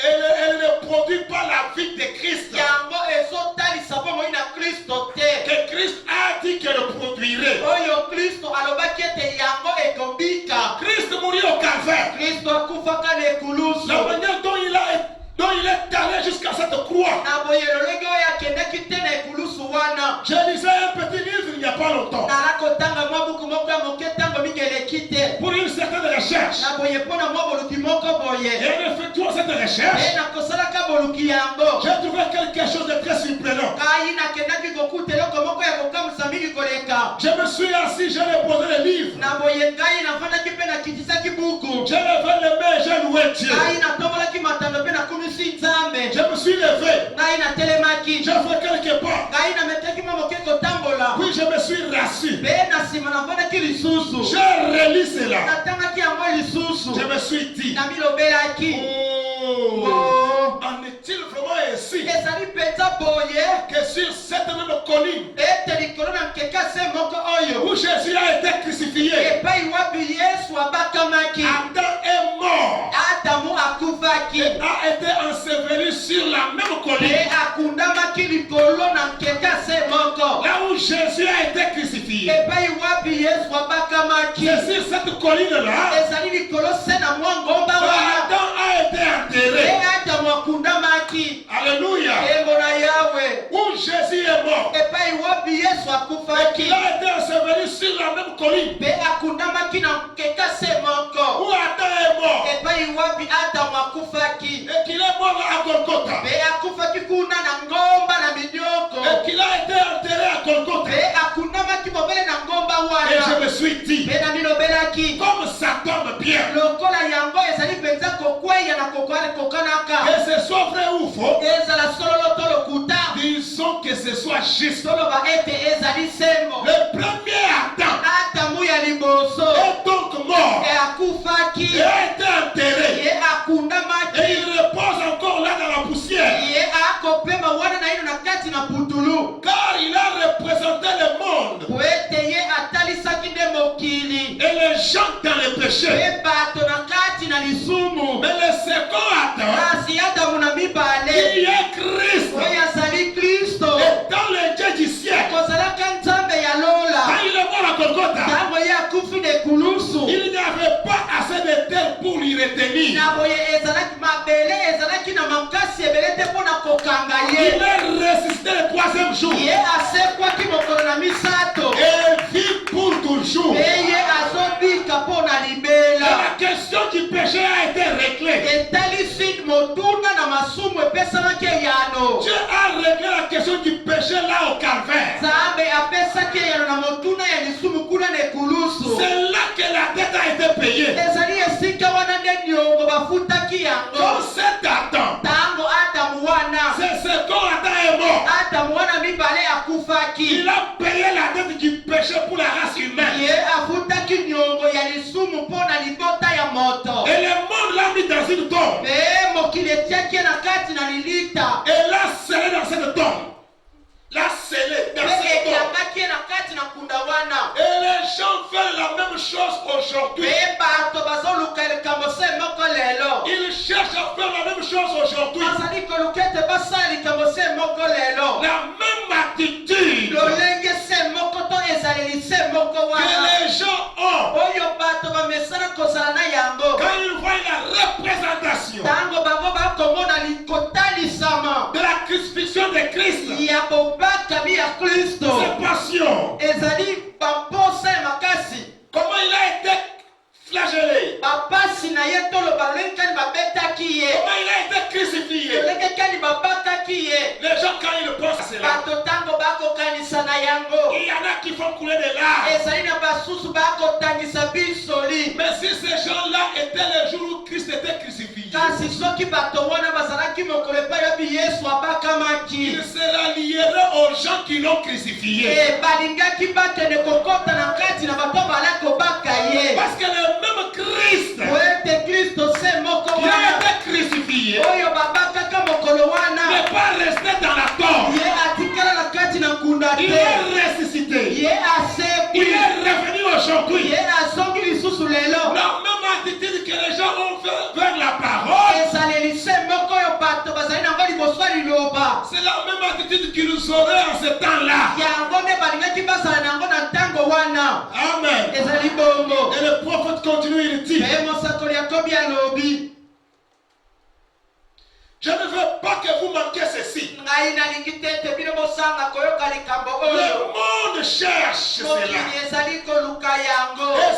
Elle ne produit pas la vie de Christ. Yango ezotalisa bomoi na Kristo te. Que Christ a dit qu'elle produirait. Oyo Kristo alobaki ete yango ekobika. Christ mourut au calvaire. Kristo akufaka na ekulusu. La manière dont il est allé jusqu'à cette croix. Na boye lolenge oyo akendaki te na ekulusu wana. Je lisais un petit livre il n'y a pas longtemps. Nala kotanga mwa buku moko ya moke ntango mingi eleki te. Pour une certaine recherche. na boye mpona mwa boluki moko boye Et en effectuant cette recherche, nakosalaka boluki yango j'ai trouvé quelque chose de très surprenant. kai nakendaki kokuta eloko moko ya kokamwisa mingi koleka Je me suis assis, j'ai déposé le livre. na boye ngai navandaki mpe nakitisaki buku J'ai levé les mains, j'ai loué Dieu. ngai natombolaki matando mpe nakumisi nzambe Je me suis levé, ngai natelemaki j'ai fait quelques pas. ngai nametaki mwa moke kotambola Puis je me suis rassis. mpe na nsima navandaki lisusu J'ai relu cela. natangaki yango lisusu Je me suis dit, namilobelaki oh, en est-il vraiment ainsi ezali mpenza boye que sur cette même colline ete likolo na nkeka se moko oyo où Jésus a été crucifié, epai wapi yesu abakamaki Adam est mort adamu akufaki et a été enseveli sur la même mpe colline. akundamaki likolo na nkeka se moko Là où Jésus a été crucifié, epai wapi yesu abakamaki c'est sur cette colline-là ezali likolo se na mwa ngomba que wana Adam a été mpe enterré. adamu akundamaki Alléluia. embo na yawe Où Jésus est mort epai wapi yesu et akufaki qu'il a été enseveli sur la même colline mpe akundamaki na nkeka se moko où Adam est mort epai wapi adamu akufaki et qu'il est mort à Golgotha mpe akufaki kuna na ngomba na minyoko et qu'il a été enterré à Golgotha. mpe akundamaki mobele na ngomba Et je wana me suis dit, mpe namilobelaki comme ça tombe bien, lokola yango ezali mpenza kokweya na kokanaka que ce soit vrai ou faux, ezala sololo to lokuta disons que ce soit juste. toloba ete ezali sembo Le premier Adam adamu ya liboso est donc mort akufaki et a été enterré. ye akundamaki Et il repose encore là dans la poussière. ye akopema wana na ino na kati na putulu Car il a représenté le monde po ete ye atalisaki nde mokili et les gens dans le péché. mpe bato na kati na lisumu Mais le second Adam, kasi adamu na mibale qui est Christ, oyo azali kristo étant le Dieu du ciel, kozalaka nzambe ya lola quand il est mort à Golgotha, ntango ye akufi na ekulusu il n'y avait pas assez de terre pour lui retenir. na boye ezalaki mabele ezalaki na makasi ebele te mpo na kokanga Il ye est ressuscité le troisième jour ye asekwaki mokolo na misato et vit pour toujours. mpe ye azobika mpo na Et libela la question du péché a été réglée. etalisi motuna na masumu epesamaki eyano Dieu a réglé la question du péché là au calvaire. nzambe apesaki eyano na motuna ya lisumu kuna na ekulusu C'est là que la dette a été payée. ezali esika wana nde niongo bafutaki yango Comme cet Adam, ntango adamu wana c'est ce quand Adam est mort. adamu wana mibale akufaki Il a payé la dette du péché pour la race humaine. ye afutaki niongo ya lisumu mpo na libota ya moto Et le monde l'a mis dans une tombe. mpe mokili etiaki ye na kati na lilita Et l'a scellé dans cette tombe. L'a scellé dans mpe cette tombe. ekiambaki ye na kati na kunda wana Et les gens font la même chose aujourd'hui. mpe bato bazoluka likambo se moko lelo Ils cherchent à faire la même chose aujourd'hui. bazali koluka ete basala likambo se moko lelo La même attitude lolenge se moko to ezaleli se moko que wana les gens ont oyo bato bamesana kozala na yango quand ils voient la représentation ntango bango bakomona kotalisama de la crucifixion de Christ, ya bobakami ya kristo ses passions, ezali bamposa ya makasi comment il a été flagellé, bapasi na ye tolo balenge kani babetaki ye comment il a été crucifié. lolenge kani babakaki ye Les gens, quand ils pensent à cela, bato ntango bakokanisa na yango il y en a qui font couler des larmes. ezali na basusu bakotangisa bisoli Mais si ces gens-là étaient le jour où Christ était crucifié, kasi soki bato wana bazalaki mokolo epai wapi yesu abakamaki il se rallierait aux gens qui l'ont crucifié. balingaki bakende kokota na kati na bato bala kobaka ye Parce que le même Christ po ete kristo se moko qui a wana été crucifié oyo babakaka mokolo wana n'est pas resté dans la tombe. ye atikala na kati na nkunda Il te est ressuscité. ye asekwi Il est revenu aujourd'hui. ye azongi lisusu lelo La même attitude que les gens ont fait vers la parole, ezaleli se moko oyo bato bazali nango liboso ya liloba c'est la même attitude qu'ils auraient en ce temps-là. yango nde balingaki bazala nango na ntango wana Amen. ezali bongo Et le prophète continue, il dit, mpe mosakoli yakobi alobi je ne veux pas que vous manquiez ceci. ngai nalingi te ete bino bosanga koyoka likambo Le oyo monde cherche cela. mokili ezali koluka yango Et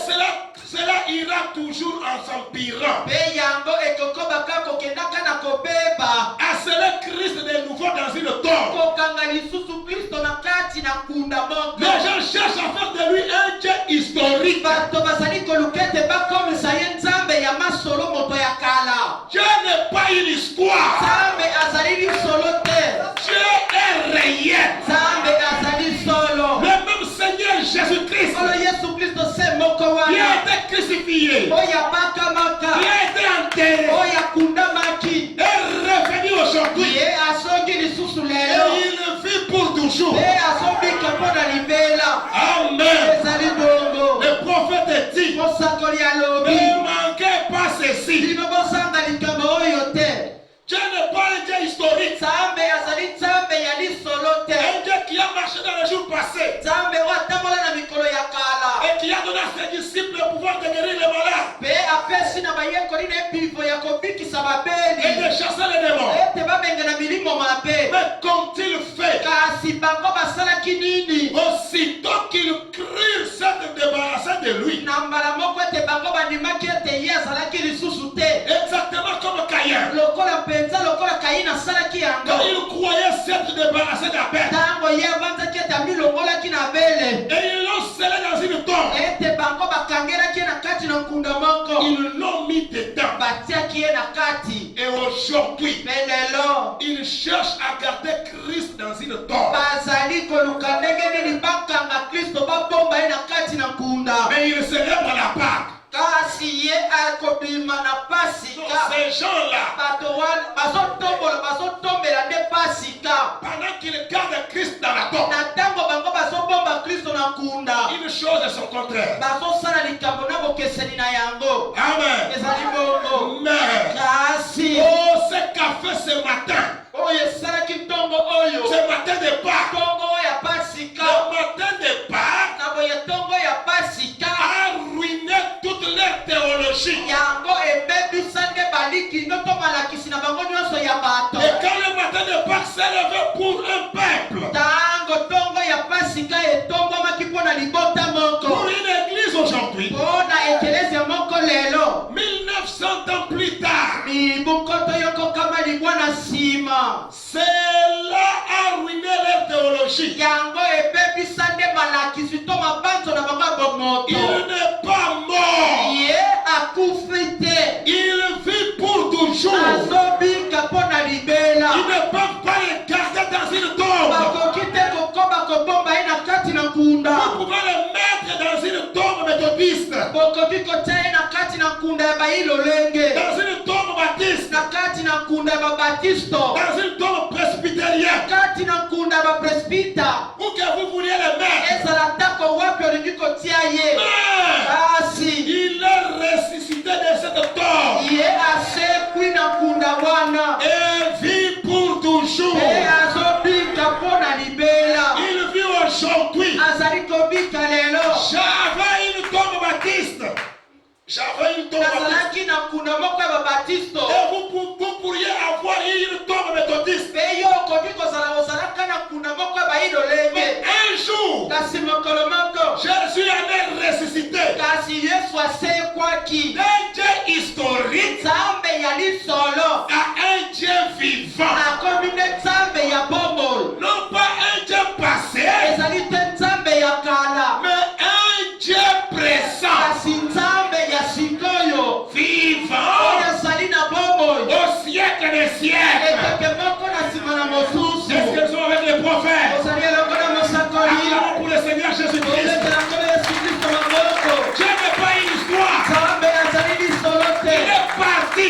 cela ira ira toujours en s'empirant. mpe yango ekokobaka kokendaka na kobeba Harceler Christ de nouveau dans une tombe. kokanga lisusu kristo na kati na nkunda moko Les gens cherchent à faire de lui un Dieu historique. bato bazali koluka ete bakomisa ye nzambe ya masolo moto ya kala Dieu n'est pas une histoire. nzambe azali lisolo te Dieu est réel. nzambe azali solo Le même Seigneur Jésus-Christ solo yesu kristo se moko qui wana a été crucifié, oyo abakamaka qui a été enterré, oyo akundamaki est revenu aujourd'hui. ye azongi lisusu Et lelo il vit pour toujours. mpe azobika mpo na libela Amen. ezali bongo Le prophète dit, mosakoli alobi ne manquez pas ceci. lino bosanga likambo oyo te Dieu n'est pas un Dieu historique. nzambe azali nzambe ya lisolo te Un Dieu qui a marché dans les jours passés nzambe oyo atambola na mikolo ya kala et qui a donné à ses disciples le pouvoir de guérir les malades mpe apesi na bayekoli na epivo ya kobikisa et babeli de chasser les démons. ete babengana milimo mabe Mais qu'ont-ils fait? kasi bango basalaki nini Aussitôt qu'ils crurent s'être débarrassés de lui, na mbala moko ete bango bandimaki ete ye azalaki lisusu te exactement comme Caïn, lokola mpenza lokola kaini asalaki quand yango il croyait s'être débarrassé d'Abel, ntango ye avanzaki ete amilongolaki na bele et ils l'ont scellé dans une tombe, ete bango bakangelaki ye na kati na nkunda moko ils l'ont mis dedans. batiaki ye na kati Et aujourd'hui, mpe lelo ils cherchent à garder Christ dans une tombe. bazali koluka ndenge nini bakanga kristo babomba ye na kati na nkunda Mais ils célèbrent la Pâque. kasi ye akobima na Donc, pasika ces gens-là, bato wana bazotombela nde pasika pendant qu'ils gardent Christ dans la tombe, na ntango bango bazobomba kristo na nkunda une chose est son contraire. bazosala likambo na bokeseni na yango Amen. ezali bongo Mais, kasi oh, ce qu'a fait ce matin, oyo esalaki ntongo oyo ce matin de Pâques, ntongo oyo ya pasika le matin de Pâques, na boye ntongo ya pasika a ruiné toute leur théologie. yango ebebisa nde balikingo to malakisi na bango nyonso ya bato Et quand le matin de Pâques s'est levé pour un peuple, ntango ntongo ya pasika etombamaki mpo na libota pour moko une église aujourd'hui, mpo na ekelezia moko lelo 1900 ans plus tard, mibu nkoto yokokama libwa na nsima cela a ruiné leur théologie. yango ebebisa nde malakisi to mabanzo na bango ya bomoto Il n'est pas mort. ye akufi te Il vit pour toujours. azobika mpo na libela Ils ne peuvent pas le garder dans une tombe. bakoki te kokoba kobomba ye na kati na nkunda Vous pouvez le mettre dans une tombe méthodiste, bokoki kotia ye na kati na nkunda ya bailolenge dans une tombe baptiste, na kati na nkunda ya babatisto dans une tombe presbytérienne, kati na nkunda ya bapresbita où que vous vouliez le mettre. ezala ntako wapi olingi kotia ye Mais kasi il est ressuscité de cette tombe ye asekwi na nkunda wana et vit pour toujours. mpe azobika mpo na libela Il vit aujourd'hui. azali kobika lelo J'avais une tombe baptiste. J'avais une tombe baptiste. nazalaki na nkunda moko ya babatisto Et vous pourriez avoir une tombe méthodiste. mpe yo okoki kozala ozalaka na nkunda moko ya Mais bailolenge un jour, kasi mokolo moko Jésus en est ressuscité. kasi yesu asekwaki Un Dieu historique nzambe ya lisolo à un Dieu vivant. akomi nde nzambe ya bomoi Non pas un Dieu passé, ezali te nzambe ya kala mais un Dieu présent, kasi nzambe ya sikoyo vivant oyo azali na bomoi au siècle des siècles. ekeke moko na nsima na mosusu Est-ce qu'elles sont avec les prophètes? ozali eloko na mosakoli Acclamons pour le Seigneur Jésus-Christ. oletela nkolo yesu kristo maboko Dieu n'est pas une histoire. nzambe azali lisolo Il te est parti.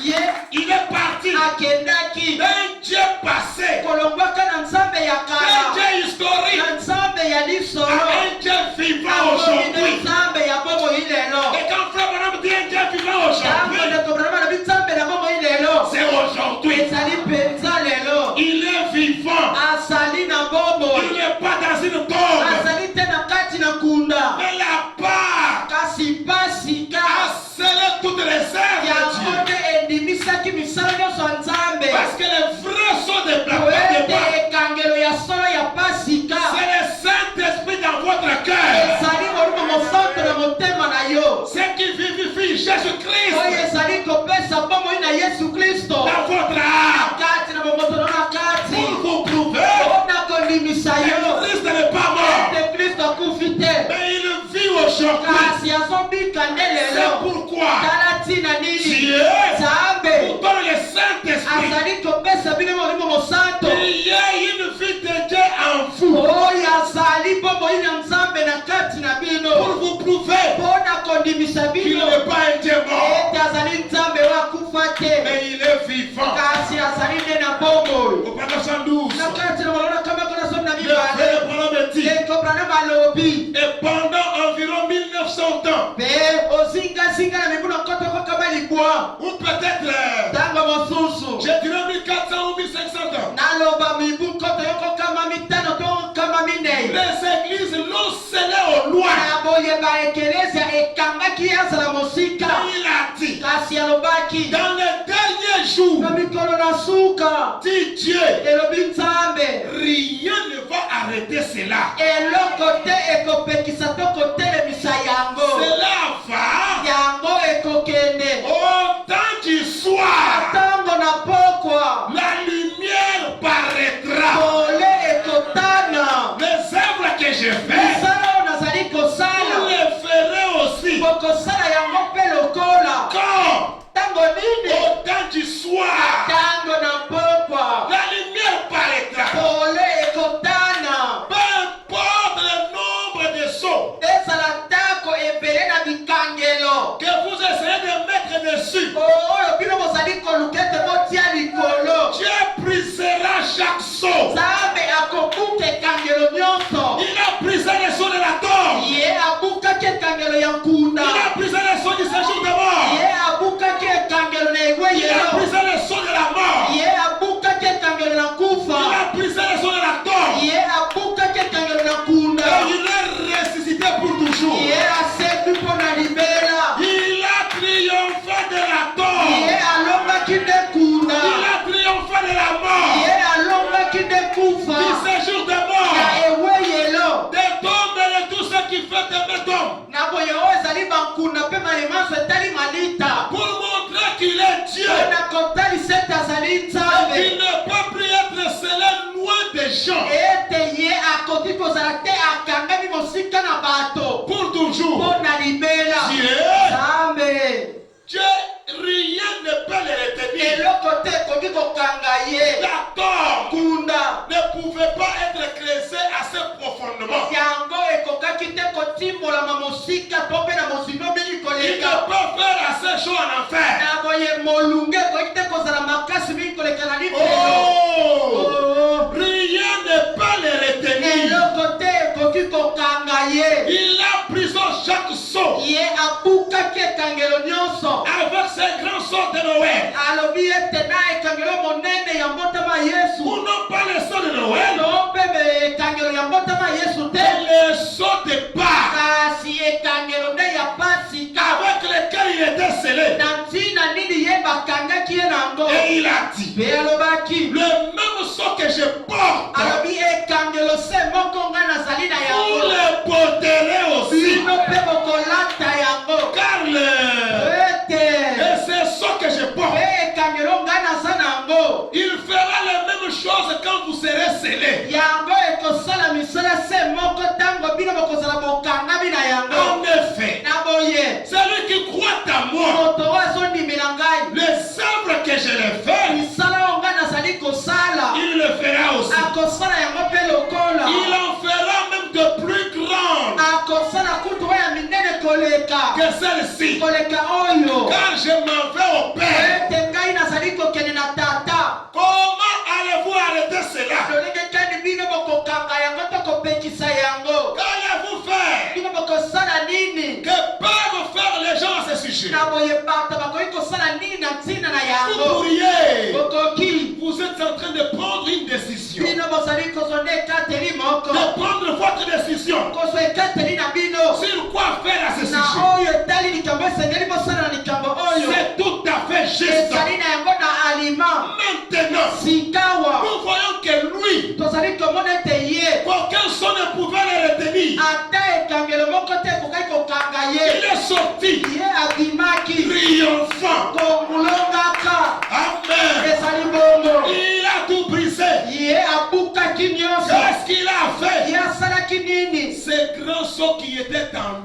ye Il est parti akendaki d'un Dieu passé, kolongwaka na nzambe ya d'un kala Dieu historique, na nzambe ya à lisolo un Dieu vivant akomi nde aujourd'hui. nzambe ya bomoi lelo Et quand Frère Branham dit un Dieu vivant ntango aujourd'hui, ndeko brama na binzambe na bomoi lelo c'est aujourd'hui. ezali mpenza lelo Il est vivant. azali na bomoi Il n'est pas dans une tombe. azali te na kati na nkunda Mais la part kasi pasika a scellé toutes les œuvres de yango Dieu. nde endimisaki misala nyonso ya nzambe Parce que les vrais sont des po plateaux de ete Pâques. ekangelo ya solo ya pasika C'est le Saint-Esprit dans votre cœur. ezali molimo mosantu na motema na yo Ce qui vivifie Jésus-Christ oyo ezali kopesa bomoi na Yesu Kristo dans votre âme kati na bomoto na kati pour vous prouver mpona kondimisa que yo Christ n'est pas mort, ete Kristo akufi te mais il vit aujourd'hui. kasi azobika nde C'est lelo pourquoi tala ntina nini Dieu nzambe vous donne le Saint-Esprit. azali kopesa bino molimo mosanto Il y a une vie de Dieu en vous oyo azali bomoi na nzambe na kati na bino pour vous prouver mpona kondimisa qu'il bino n'est pas un Dieu mort, ete azali nzambe wakufa te mais il est vivant. kasi azali nde na bomoi Au page 112, na kati na molona kamako na somi na le mibale frère Branham dit, ekobrana balobi et pendant environ 1900 ans, mpe ozingazinga na mibu na nkoto kokaba libwa ou peut-être, ntango mosusu je dirais 1400 ou 1500 ans, naloba mibu nkoto yokokama mitano to okama minei les églises l'ont scellé au loin. na boyeba ekelezia ekangaki azala mosika Il a dit, kasi alobaki dans les derniers jours, na mikolo na suka dit Dieu, elobi nzambe rien ne va arrêter cela. eloko te ekopekisa to kotelemisa yango Cela va yango ekokende autant qu'il soit. ntango na pokwa La lumière paraîtra. pole ekotana Les œuvres que je fais, misala oyo nazali vous kosala les ferez aussi. bokosala yango mpe lokola Quand ntango nini autant qu'il soit, ntango na pokwa la lumière paraîtra. pole ekotana Peu importe le nombre de sauts ezala ndako ebele na bikangelo que vous essayez de mettre dessus, oyo bino bozali koluka ete botia likolo Dieu brisera chaque saut. nzambe akobuka ekangelo nyonso Il a brisé les sauts de la tombe. ye abukaki ekangelo ya nkunda Il a brisé les sauts du séjour de mort. ye abukaki ekangelo na Il a ekweyelo brisé les sauts de la mort. ye abukaki ekangelo na Il kufa a brisé les sauts de la tombe. ye abukaki ekangelo na nkunda Et il est ressuscité pour toujours. ye asefi mpo na libela Il a triomphé de la tombe. ye alongaki nde nkunda Il a triomphé de la mort. ye alongaki nde kufa Du séjour de ya mort. eweyelo Des tombes et de tout ce qui fait aimer tombe. na boye oyo ezali bankunda mpe malemanso etali malita Pour montrer qu'il est Dieu. mpo na kotalisa ete azali Il nzambe ne peut plus être scellé loin des gens. ete ye akoki kozala te akangami mosika na bato Pour toujours. mpo na libela Dieu, nzambe Dieu, rien ne peut le retenir. eloko te ekoki kokanga ye La tombe nkunda ne pouvait pas être creusée assez profondément. yango ekokaki te kotimbolama mosika to mpe na mozindo mingi Il ne koleka peut faire assez chaud en enfer. na boye molunge ekoki te kozala makasi mingi koleka na lifelelo Oh, rien ne peut le retenir. eloko te ekoki kokanga ye Il a prison chaque saut ye abukaki ekangelo nyonso avec ses grands sauts de Noël. alobi ete na ekangelo monene ya mbotama yesu Ou non pas les sauts de Noël, no mpe ekangelo ya mbotama yesu te mais les sauts de Pâques kasi ekangelo nde ya pasika avec lesquels il était scellé. na ntina nini ye bakangaki ye nango Et il a dit, mpe alobaki le même saut que je porte, alobi ekangelo se moko ngai nazali na vous yango le porterez aussi. bino mpe bokolata yango Car ete et c'est ça que je porte. mpe ekangelo ngai naza nango Il fera la même chose quand vous serez scellés. yango ekosala misala se moko ntango bino bokozala bokangami na yango En effet, na boye celui qui croit en moi, moto oyo azondimela ngai les œuvres que je les fais, misala oyo ngai nazali kosala il le fera aussi. akosala yango mpe lokola Il en fera même de plus grandes akosala kutu oyo ya minene koleka que celle-ci. koleka oyo Car je m'en vais au Père. ete ngai nazali kokende na tata Comment allez-vous arrêter cela? lolenge kani bino bokokanga yango to kopekisa yango Qu'allez-vous faire? bino bokosala nini Que peuvent faire les gens à ce sujet? na boye bato bakoki kosala nini na ntina na Vous yango pourriez. bokoki Vous êtes en train de prendre une décision. bino bozali kozonda ekateli moko De prendre votre décision. kozwa ekateli na bino Sur quoi faire à ce na sujet? oyo etali likambo esengeli bosala na likambo oyo C'est tout à fait juste. ezali na yango na aliment Maintenant, sikawa nous voyons que lui, tozali komona ete ye aucun son ne pouvait le retenir. ata ekangelo moko te ekokaki kokanga ye Il est sorti ye abimaki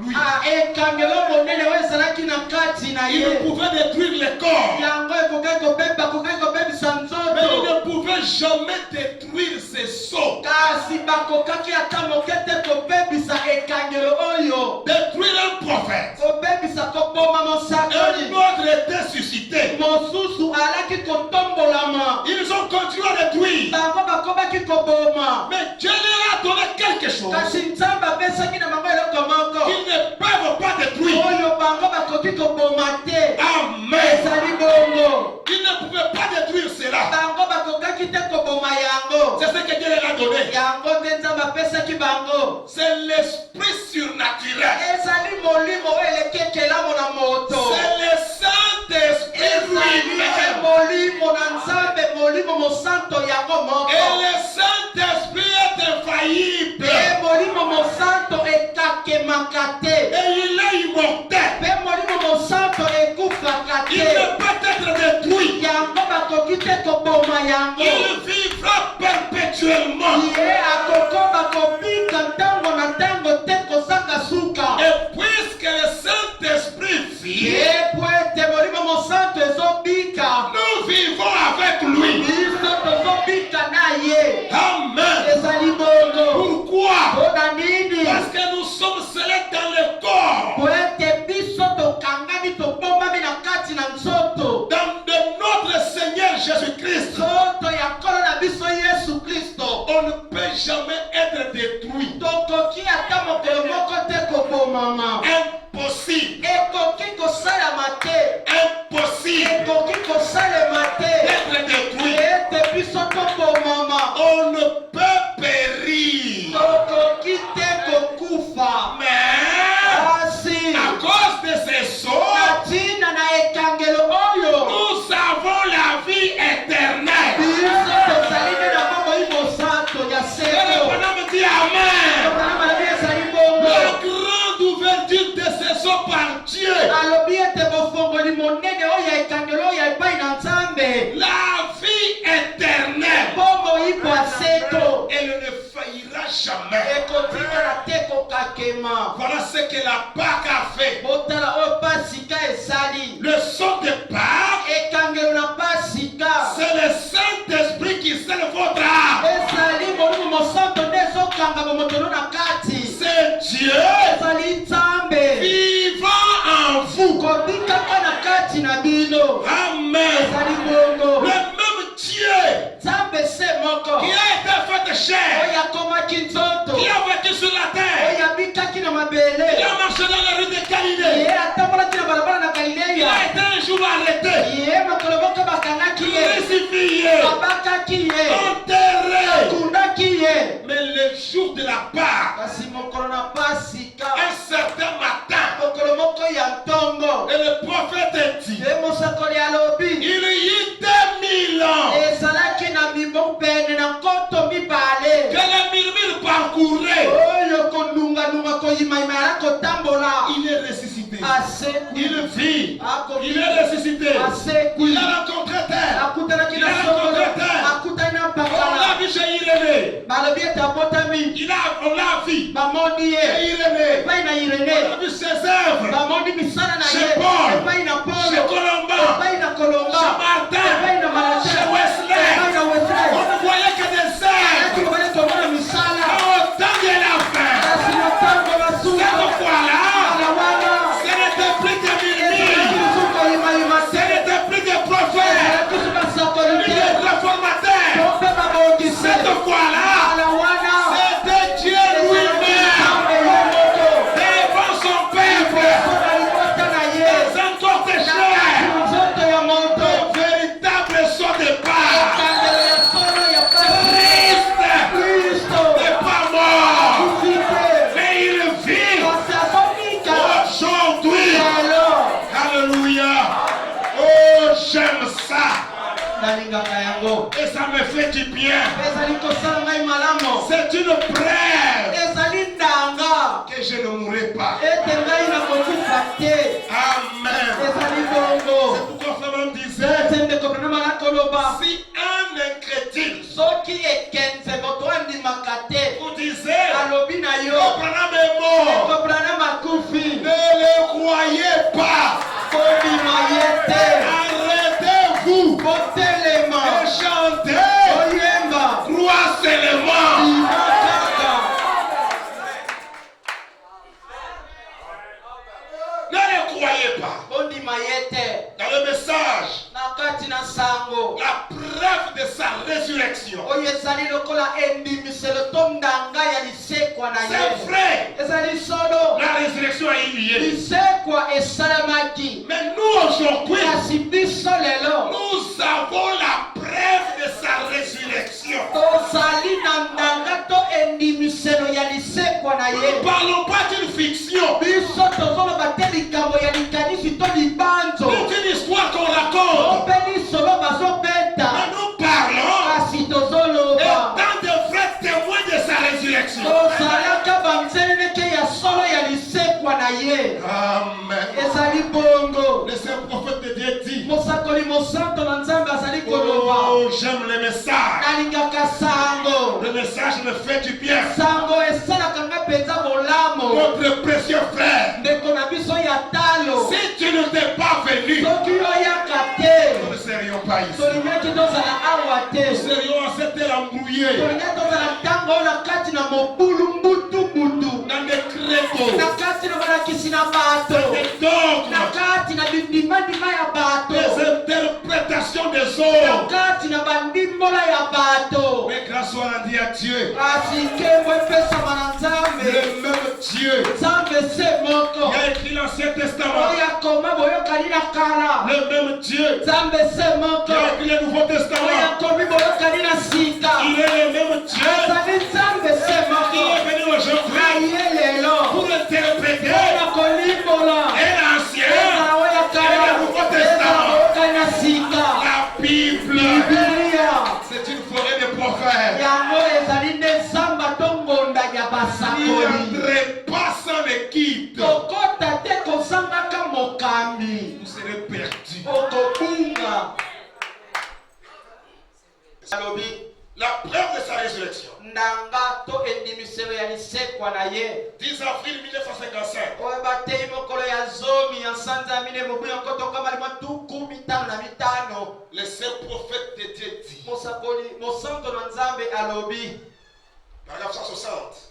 lui. ekangelo monene oyo ezalaki na kati na Il ye pouvait détruire les corps. yango ekokaki kobebisa Mais il nzoto ne pouvait jamais détruire ses sceaux. kasi bakokaki ata moke te kobebisa ekangelo oyo Détruire un prophète. kobebisa koboma Un mosakoli autre était suscité. mosusu alaki kotombolama Ils ont continué à détruire. bango bakobaki koboma Mais Dieu leur a donné quelque chose kasi nzambe apesaki na bango eloko moko qu'ils ne peuvent pas détruire. oyo bango bakoki koboma te Amen. ezali bongo Ils ne pouvaient pas détruire cela. bango bakokaki te koboma yango C'est ce que Dieu leur a donné. yango nde nzambe apesaki bango C'est l'esprit surnaturel. ezali molimo oyo eleki ekelamu na moto C'est le Saint-Esprit ezali lui-même. molimo na nzambe molimo mosanto yango moko Et le Saint-Esprit est infaillible. mpe molimo mosanto ekakemaka te Et il est immortel. mpe molimo mosanto ekufaka Il te ne peut être détruit. yango bakoki te koboma yango Il vivra perpétuellement. ye akokoma kobika ntango na ntango te kozanga suka Et puisque le Saint-Esprit vit, ye po ete molimo mosanto ezobika nous vivons avec lui. biso tozobika na ye Amen. ezali bongo Pourquoi? mpona nini Parce que nous sommes scellés dans le corps. po ete biso tokangami tobombami na kati na nzoto Dans de notre Seigneur Jésus-Christ. nzoto ya nkolo na biso yesu kristo On ne peut jamais être détruit. tokoki ata mokolo moko te kobomama Impossible. ekoki kosalama te Impossible ekoki kosalema te d'être détruit. ete biso tobomama On ne peut périr. tokoki te kokufa Mais kasi à cause de ces sceaux, na ntina na ekangelo oyo nous avons la vie éternelle. biso tozali nde na bomoi mosanto ya Et le seko bonhomme dit Amen. malabi ezali bongo La grande ouverture de ces sceaux par Dieu. alobi ete bofongoli monene oyo ya ekangelo oyo ya epai na nzambe La vie éternelle. bomoi bwa seko Elle ne faillira jamais. ekotikala te kokakema Voilà ce que la Pâque a fait. botala oyo pasika ezali Le son de Pâque, ekangelo na pasika c'est le Saint-Esprit qui scelle votre âme. ezali molimo mosanto nde ezokanga bomotolo na kati C'est Dieu ezali nzambe vivant en vous. kobikaka na kati na bino Amen. ezali bongo Le même Dieu nzambe se moko qui a été fait chair, oyo akomaki nzoto qui a vécu sur la terre, oyo abikaki na qui mabele a marché dans la rue de Galilée, ye atambolaki na balabala na il galileya a été un jour arrêté, ye mokolo moko bakangaki ye crucifié, babakaki ye enterré. bakundaki ye Mais le jour de la Pâque, kasi mokolo na pasika un certain matin, mokolo moko ya ntongo et le prophète dit, ye mosakoli alobi il y eut 2000 ans ezalaki na mibu pene na nkoto mibale que les murmures parcouraient. oyo konunganunga koyimayima yala kotambola Il est ressuscité. asekwi Il vit. Il est akoki ressuscité. asekwi Il a rencontré terre. akutanaki Il a na sokolo rencontré terre. akutani na On l'a mpakala vu chez Irénée. balobi ete abotami On l'a vu bamoni chez ye Irénée. epai na On irene a vu ses œuvres. bamoni misala na Chez ye Paul. epai na Chez polo Colomban. epai na kolomba Chez Martin. epai na malate Chez Wesley. epai na On wesley ne voyait que des œuvres. ati kobale tomona misala Au temps de la fin. kasi na ntango basuka Cette fois-là, ala wana ce n'était plus des ezalaki murmures. lisusu koyimayima Ce te n'était plus des prophètes. ezalaki su basakoli Plus te des réformateurs. to mpe babongisi Cette fois-là, ala wana c'était Dieu lui-même. nzambe ye moko Devant son peuple. soka libota na ye Sans corps chair. nzoto ya moto Un véritable saut de pas. ekangelo ya solo ya pasi Christ kristo n'est pas mort. akufi te Mais il vit kasi akomika aujourd'hui. lelo Alléluia. Oh, j'aime ça. nalingaka yango Et ça me fait du bien. ezali kosala ngai malamu C'est une prière ezali ndanga que je ne mourrai pas. ete ngai nakokufa te Amen. ezali bongo C'est pourquoi Flamme disait, ete ndeko branama nakoloba si un incrédule soki ekenze moto andimaka te vous disait, alobi na yo Abraham est mort, ndeko branama akufi Arrêtez-vous Botelema. et chantez. Oyemba. Croix seulement. Imakaka. Ne le croyez pas. Bondima yete. Dans le message, Nakati na sango. la preuve de sa résurrection. Oyo ezali lokola endimiselo tondanga ya lisekwa na C'est ye. vrai. Ezali solo. La résurrection a eu lieu. Lisekwa esalamaki. Mais nous aujourd'hui, Kasi biso lelo. nous avons la preuve de sa résurrection. Tozali na ndanga to endimiselo ya lisekwa na Nous ne ye. parlons pas d'une fiction. Biso tozoloba te likambo ya likanisi to libanzo. C'est une histoire qu'on raconte. Topeli solo bazobeta. Mais nous parlons Kasi tozoloba. étant de vrais témoins de sa résurrection. Tozalaka banzeleke ya solo ya lisekwa na ye. Amen. Ezali bongo. Le saint prophète de Dieu dit, Mosakoli mosanto na nzambe azali koloba. oh, j'aime le message. Nalingaka sango. Le message me fait du bien. Sango esalaka nga mpenza molamo. Notre précieux frère, Ndeko na biso ya talo. si tu n'étais pas venu, Soki oyaka te. nous ne serions pas ici. Tolingaki tozala awa te. Nous serions à cette terre embrouillée, Tolingaki tozala ntango oyo na kati na mobulu mbutu. dans des créneaux, Na kati na balakisi na bato. des dogmes, Na kati na bindimandima ya bato. des interprétations des Na hommes. kati na bandimbola ya bato. Mais grâce soit rendue à Dieu, Kasi nkembo epesama na nzambe. le même Dieu Nzambe se moko. qui a écrit l'Ancien Testament, Oyo akoma boyokani na kala. le même Dieu Nzambe se moko. qui a écrit le Nouveau Oyo Testament, akomi boyokani na sika. il est le même Dieu Azali nzambe se qui moko. est venu aujourd'hui Aye lelo. pour interpréter Oyo kolimbola. l'Ancien Ezala oyo kala. et le Nouveau Ezala Testament. boyokani na sika. La Bible, Biblia. c'est une forêt de prophètes. Yango ezali nde zamba to ngonda ya N'y basakoli. entrez pas sans le guide. Tokota te kozangaka mokambi. Vous serez perdus. Okobunga. Alobi. La preuve de sa résurrection. Ndanga to endimiselo ya lisekwa na ye. 10 avril 1955. Oyo batei mokolo ya zomi ya sanza ya mine mobu ya nkoto kama lima tuku mitano na mitano. Le saint prophète de Dieu dit, Mosakoli mosanto na nzambe alobi. paragraphe 160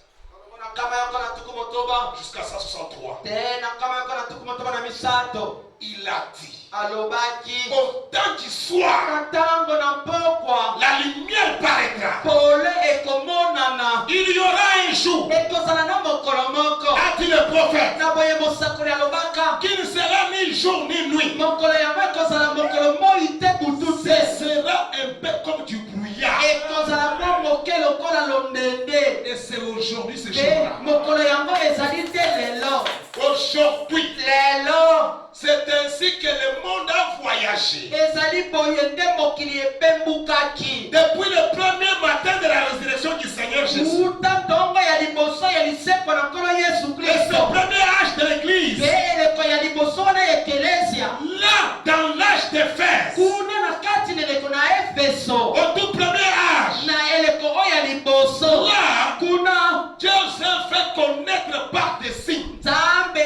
Na kama yako na tuku motoba. jusqu'à 163. Tena kama yako na tuku motoba na misato. Il a dit, Alobaki. au temps du soir, Na tango na pokwa. la lumière paraîtra. Pole ekomonana. Il y aura un jour, Ekozala na mokolo moko. a dit le prophète, Na boye mosakoli alobaka. qui ne sera ni jour ni nuit. Mokolo yango ekozala mokolo moi te butu Ce te. sera un peu comme du brouillard. Ekozala mwa moke lokola londende. Et c'est aujourd'hui ce Pe jour-là. mokolo yango ezali te lelo. Aujourd'hui, Lelo c'est ainsi que le monde a voyagé. ezali boye nde mokili epembukaki. Depuis le premier matin de la résurrection du Seigneur Jésus. Uta ntongo ya liboso ya lisekwa na nkolo Yesu Et ce Kristo. premier âge de l'église, Pe eleko ya liboso wana ya ekelesia. là, dans l'âge d'Éphèse, Kuna na kati na eleko na Efeso. au tout premier âge, Na eleko oyo ya liboso. là, Kuna Dieu s'est fait connaître par des signes, nzambe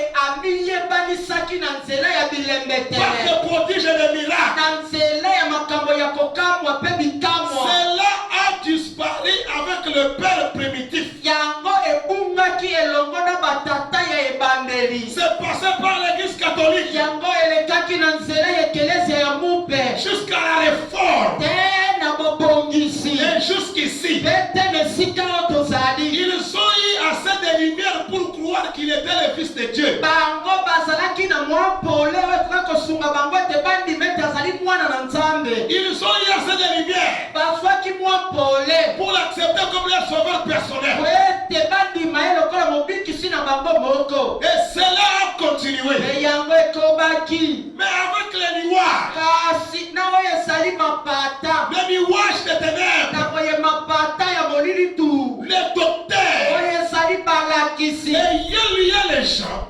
amiyebanisaki na nzela ya par bilembetele. des prodiges et des miracles. Na nzela ya makambo ya kokamwa pe bikamwa. Cela a disparu avec le Père primitif. Yango ebungaki elongo na batata ya ebandeli. C'est passé par l'église catholique Yango elekaki na nzela ya ekelesia ya mupe. jusqu'à la réforme. Te na bobongisi. Et jusqu'ici, Pe te na esika oyo tozali. ils ont eu assez de lumière pour croire qu'il était le Fils de Dieu. Bango bazalaki na mwa pole oyo ekoka kosunga bango ete bandima ete azali mwana na nzambe. Ils ont eu assez de lumière Bazwaki mwa pole. pour l'accepter comme leur sauveur personnel. Po ete bandima ye lokola mobikisi na bango moko. Et cela a continué. Pe yango ekobaki. Mais avec les nuages, Kasi na oyo ezali mapata. les nuages de ténèbres, Na boye mapata ya molili tu. les docteurs, Oyo ezali balakisi. ayant lié les gens,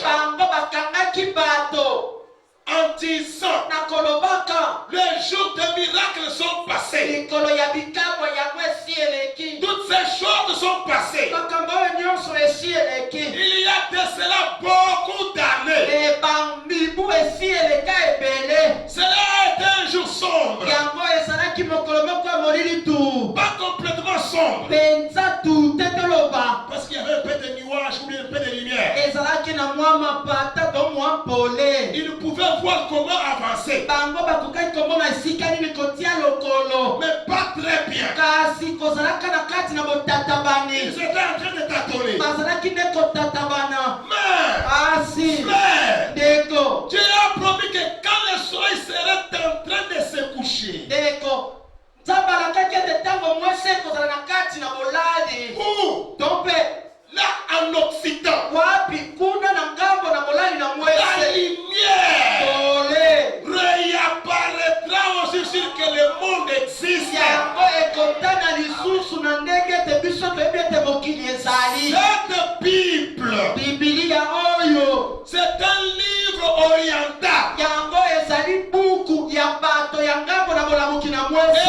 Bango bakangaki bato. en disant, Na kolobaka. les jours de miracles sont passés. Likolo ya bikamwa yango esi eleki. Toutes ces choses sont passées. Makambo oyo nyonso esi eleki. Il y a de cela beaucoup d'années. Ebamibu esi na mwa mapata to mwa pole. Ils pouvaient voir comment avancer. Bango bakokaki komona esika nini kotia lokolo. Mais pas très bien. Kasi kozalaka na kati na botatabani. Ils étaient en train de tâtonner. Bazalaki nde kotatabana. Mais, Asi frère, ndeko Dieu a promis que quand le soleil serait en train de se coucher, ndeko nzambe alakaki ete ntango mwese ekozala na kati na bolali. où To mpe là en Occident, wapi kuna na ngambo na bolali na la mwese lumière pole réapparaîtra aussi sur que le monde existe. yango ekotana lisusu na ndenge ete biso toyebi ete mokili ezali. Cette Bible, Bibilia oyo c'est un livre oriental. yango ezali buku ya bato ya ngambo na bolamuki na mwese.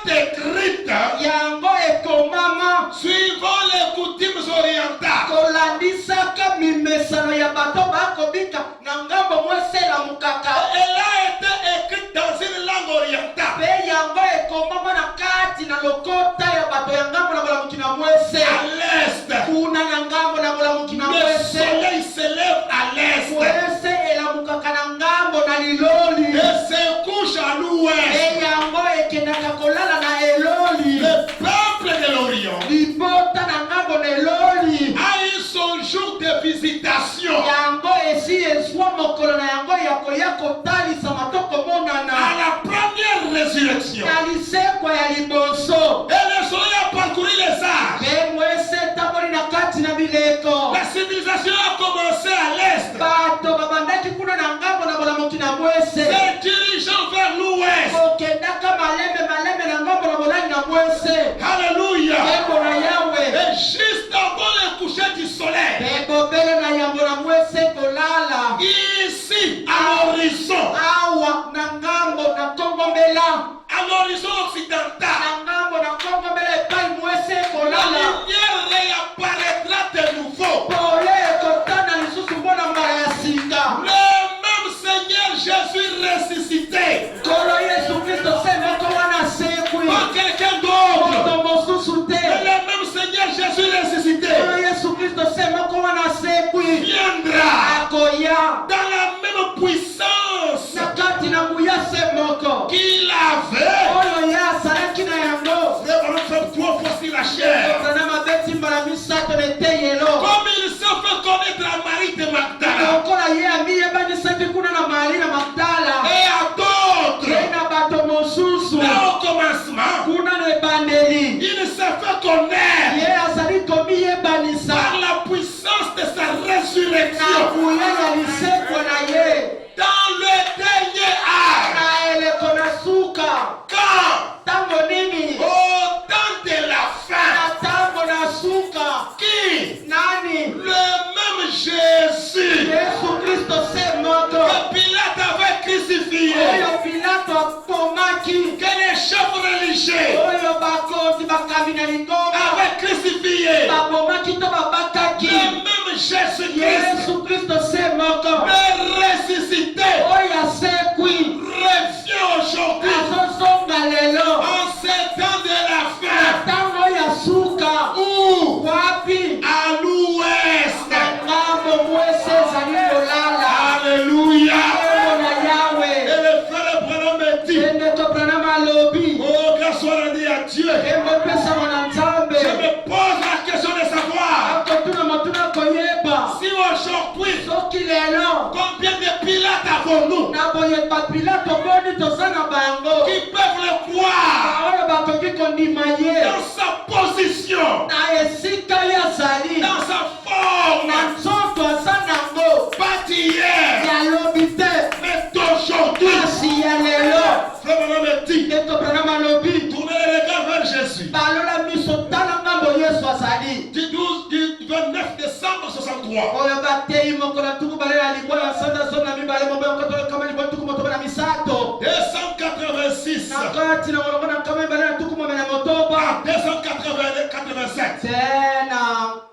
Elle est écrite Yango ekomama suivant les coutumes orientales. kolandisaka mimesano ya bato bakobika na ngambo mwese la mukaka. Elle a été écrite dans une langue orientale. Pe yango ekomama na kati na lokota ya bato ya ngambo na bolamuki na mwese. À l'est, Kuna na ngambo na bolamuki na le mwese. soleil se lève à l'est Mwese elamukaka na ngambo na liloli. et se couche à l'ouest. Pe yango ekendaka kolala na eloli. Le peuple de l'Orient Libota na ngambo na eloli. a eu son jour de visitation Yango esi ezwa mokolo na yango ya koya kotalisa matoko à monana. la première résurrection. Na lisekwa ya liboso. Et le soleil a parcouru les âges. Pe mwese taboli na kati na bileko. La civilisation a commencé à l'est, Bato babandaki kuna na ngambo na bolamuki na mwese. se dirigeant vers l'ouest. Kokendaka malembe na ngambo na bolani na mwese. Alléluia. Yembo na yawe. Et juste avant le coucher du soleil, Pe bobele na yambo na mwese kolala. ici à l'horizon, Awa na ngambo na kongombela. à l'horizon occidental, Na ngambo na kongombela epai mwese la kolala. lumière réapparaîtra de nouveau. Pole ekotana lisusu mbona mbala ya sika. Le même Seigneur Jésus ressuscité, Kolo Yesu Kristo se moko wana sekwi. pas quelqu'un d'autre, Moto mosusu te. mais le même Seigneur Jésus ressuscité Kolo Yesu Kristo se moko wana sekwi. viendra Akoya. dans la même puissance Na kati na nguya se moko. qu'il avait. Oyo ya asalaki na yango. Frère, on fait 3 fois sur la chair. Tozana mabeti mbala misato neteyelo. Comme il s'est fait connaître à Marie de Magdala Lokola ye amiyebanisaki kuna na Mari na Magdala. et à d'autres, Ye na bato mosusu. là au commencement, Kuna na ebandeli. il s'est fait connaître Ye azali komiyebanisa. par la puissance de sa Na résurrection nguya ya lisekwa na ye. dans le dernier âge. Na eleko na suka. Quand, Tango nini? au temps de la fin, Na tango na suka. qui, Nani? le même Jésus Yesu Kristo se moto. que Pilate avait crucifié, Oyo Pilato apomaki. que les chefs religieux Oyo bakonzi bakambi na lingomba. avaient crucifié, Babomaki to babakaki. le même Jésus-Christ Yesu Kristo se moko. le ressuscité Oyo asekwi. revient aujourd'hui Azosonga lelo. en ces temps de la fin. Tango ya suka. Où? Wapi? À l'ouest. Na ngambo mwese ezali kolala. Alléluia. Yembo na Et yawe. le frère Branham me dit, Ende to pranama lobi. oh, grâce soit rendue à Dieu. Yembo pesa wana Je nzambe. me pose la question de savoir Akotuna matuna koyeba. si aujourd'hui, Soki lelo. combien de pilates avons-nous Na boye bapilato boni toza na bango. qui peuvent le croire Oyo bakoki kondima ye. dans sa position, Na esika ye azali. dans sa forme, Na nzoto aza nango. pas d'hier, Ya lobi te. mais d'aujourd'hui. Kasi ya lelo. Frère Branham me dit, Ndeto pranama lobi. tournez le regard vers Jésus. Balola miso tala ngambo Yesu azali. Du 29 décembre 63. Oyo batei mokolo ya tuku balela libwa ya sanda zona mibale moboya kotola kama libwa tuku motoba na misato. 286 Na kati na molongo na kama mibale na tuku mobe na motoba. à 287. Tena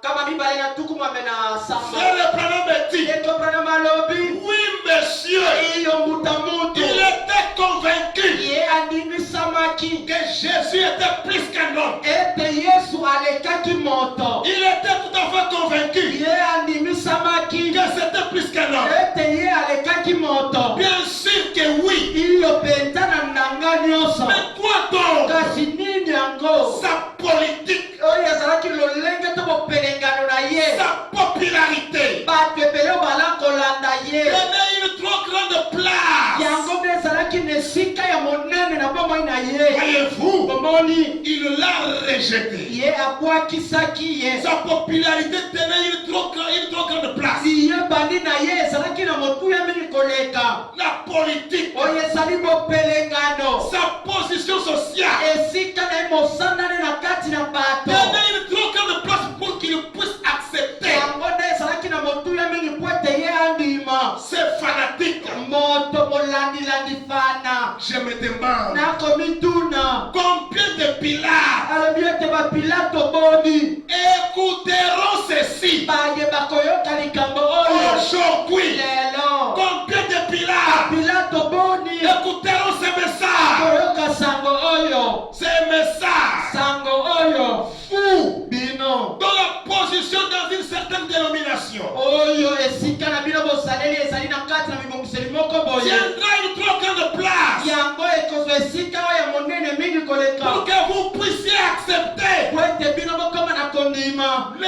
kama mibale na tuku mobe na samba. Frère Branham me dit, Ndeto pranama lobi. oui monsieur, Iyo mutamutu. il était convaincu Ye andimisamaki. que Jésus était plus qu'un homme. Ete Yesu alekaki moto. Il était tout à fait convaincu Ye andimisamaki. que homme. ete ye alekaki moto Bien sûr que oui. iyo penza na ndanga nyonso. Mais quoi donc? Kasi nini yango Sa politique, oyo ezalaki lolenge to bopelengano na ye sa popularité. bato ebele bala kolanda ye Donnez une trop grande place. yango nde ezalaki na esika ya monene na bomoi na ye. Voyez-vous, Bomoni il l'a rejeté. ye abwakisaki ye Sa popularité tenait une trop grande place. liyebani na ye ezalaki na motuya mingi koleka La politique, oyo ezali bopelengano sa position sociale esika na ye mosandane na kati na bato tenait une trop grande place pour qu'il puisse accepter yango nde ezalaki na motuya mingi po ete ye andima ces fanatiques. moto molandilandi fana. Je me demande Nakomituna combien de Pilates alobi ete bapilato boni écouteront ceci baye bakoyoka likambo oyo aujourd'hui. lelo. Combien de Pilates Pilato boni écouteront ces messages, koyoka sango oyo ces messages sango oyo fous bino dans la position dans une certaine dénomination. oyo esika na bino bosaleli ezali na kati na mibongiseli moko boye Tiendra une trop grande place yango ekozwa esika oyo ya monene mingi pour koleka que vous puissiez accepter po ete bino bokoma na kondima le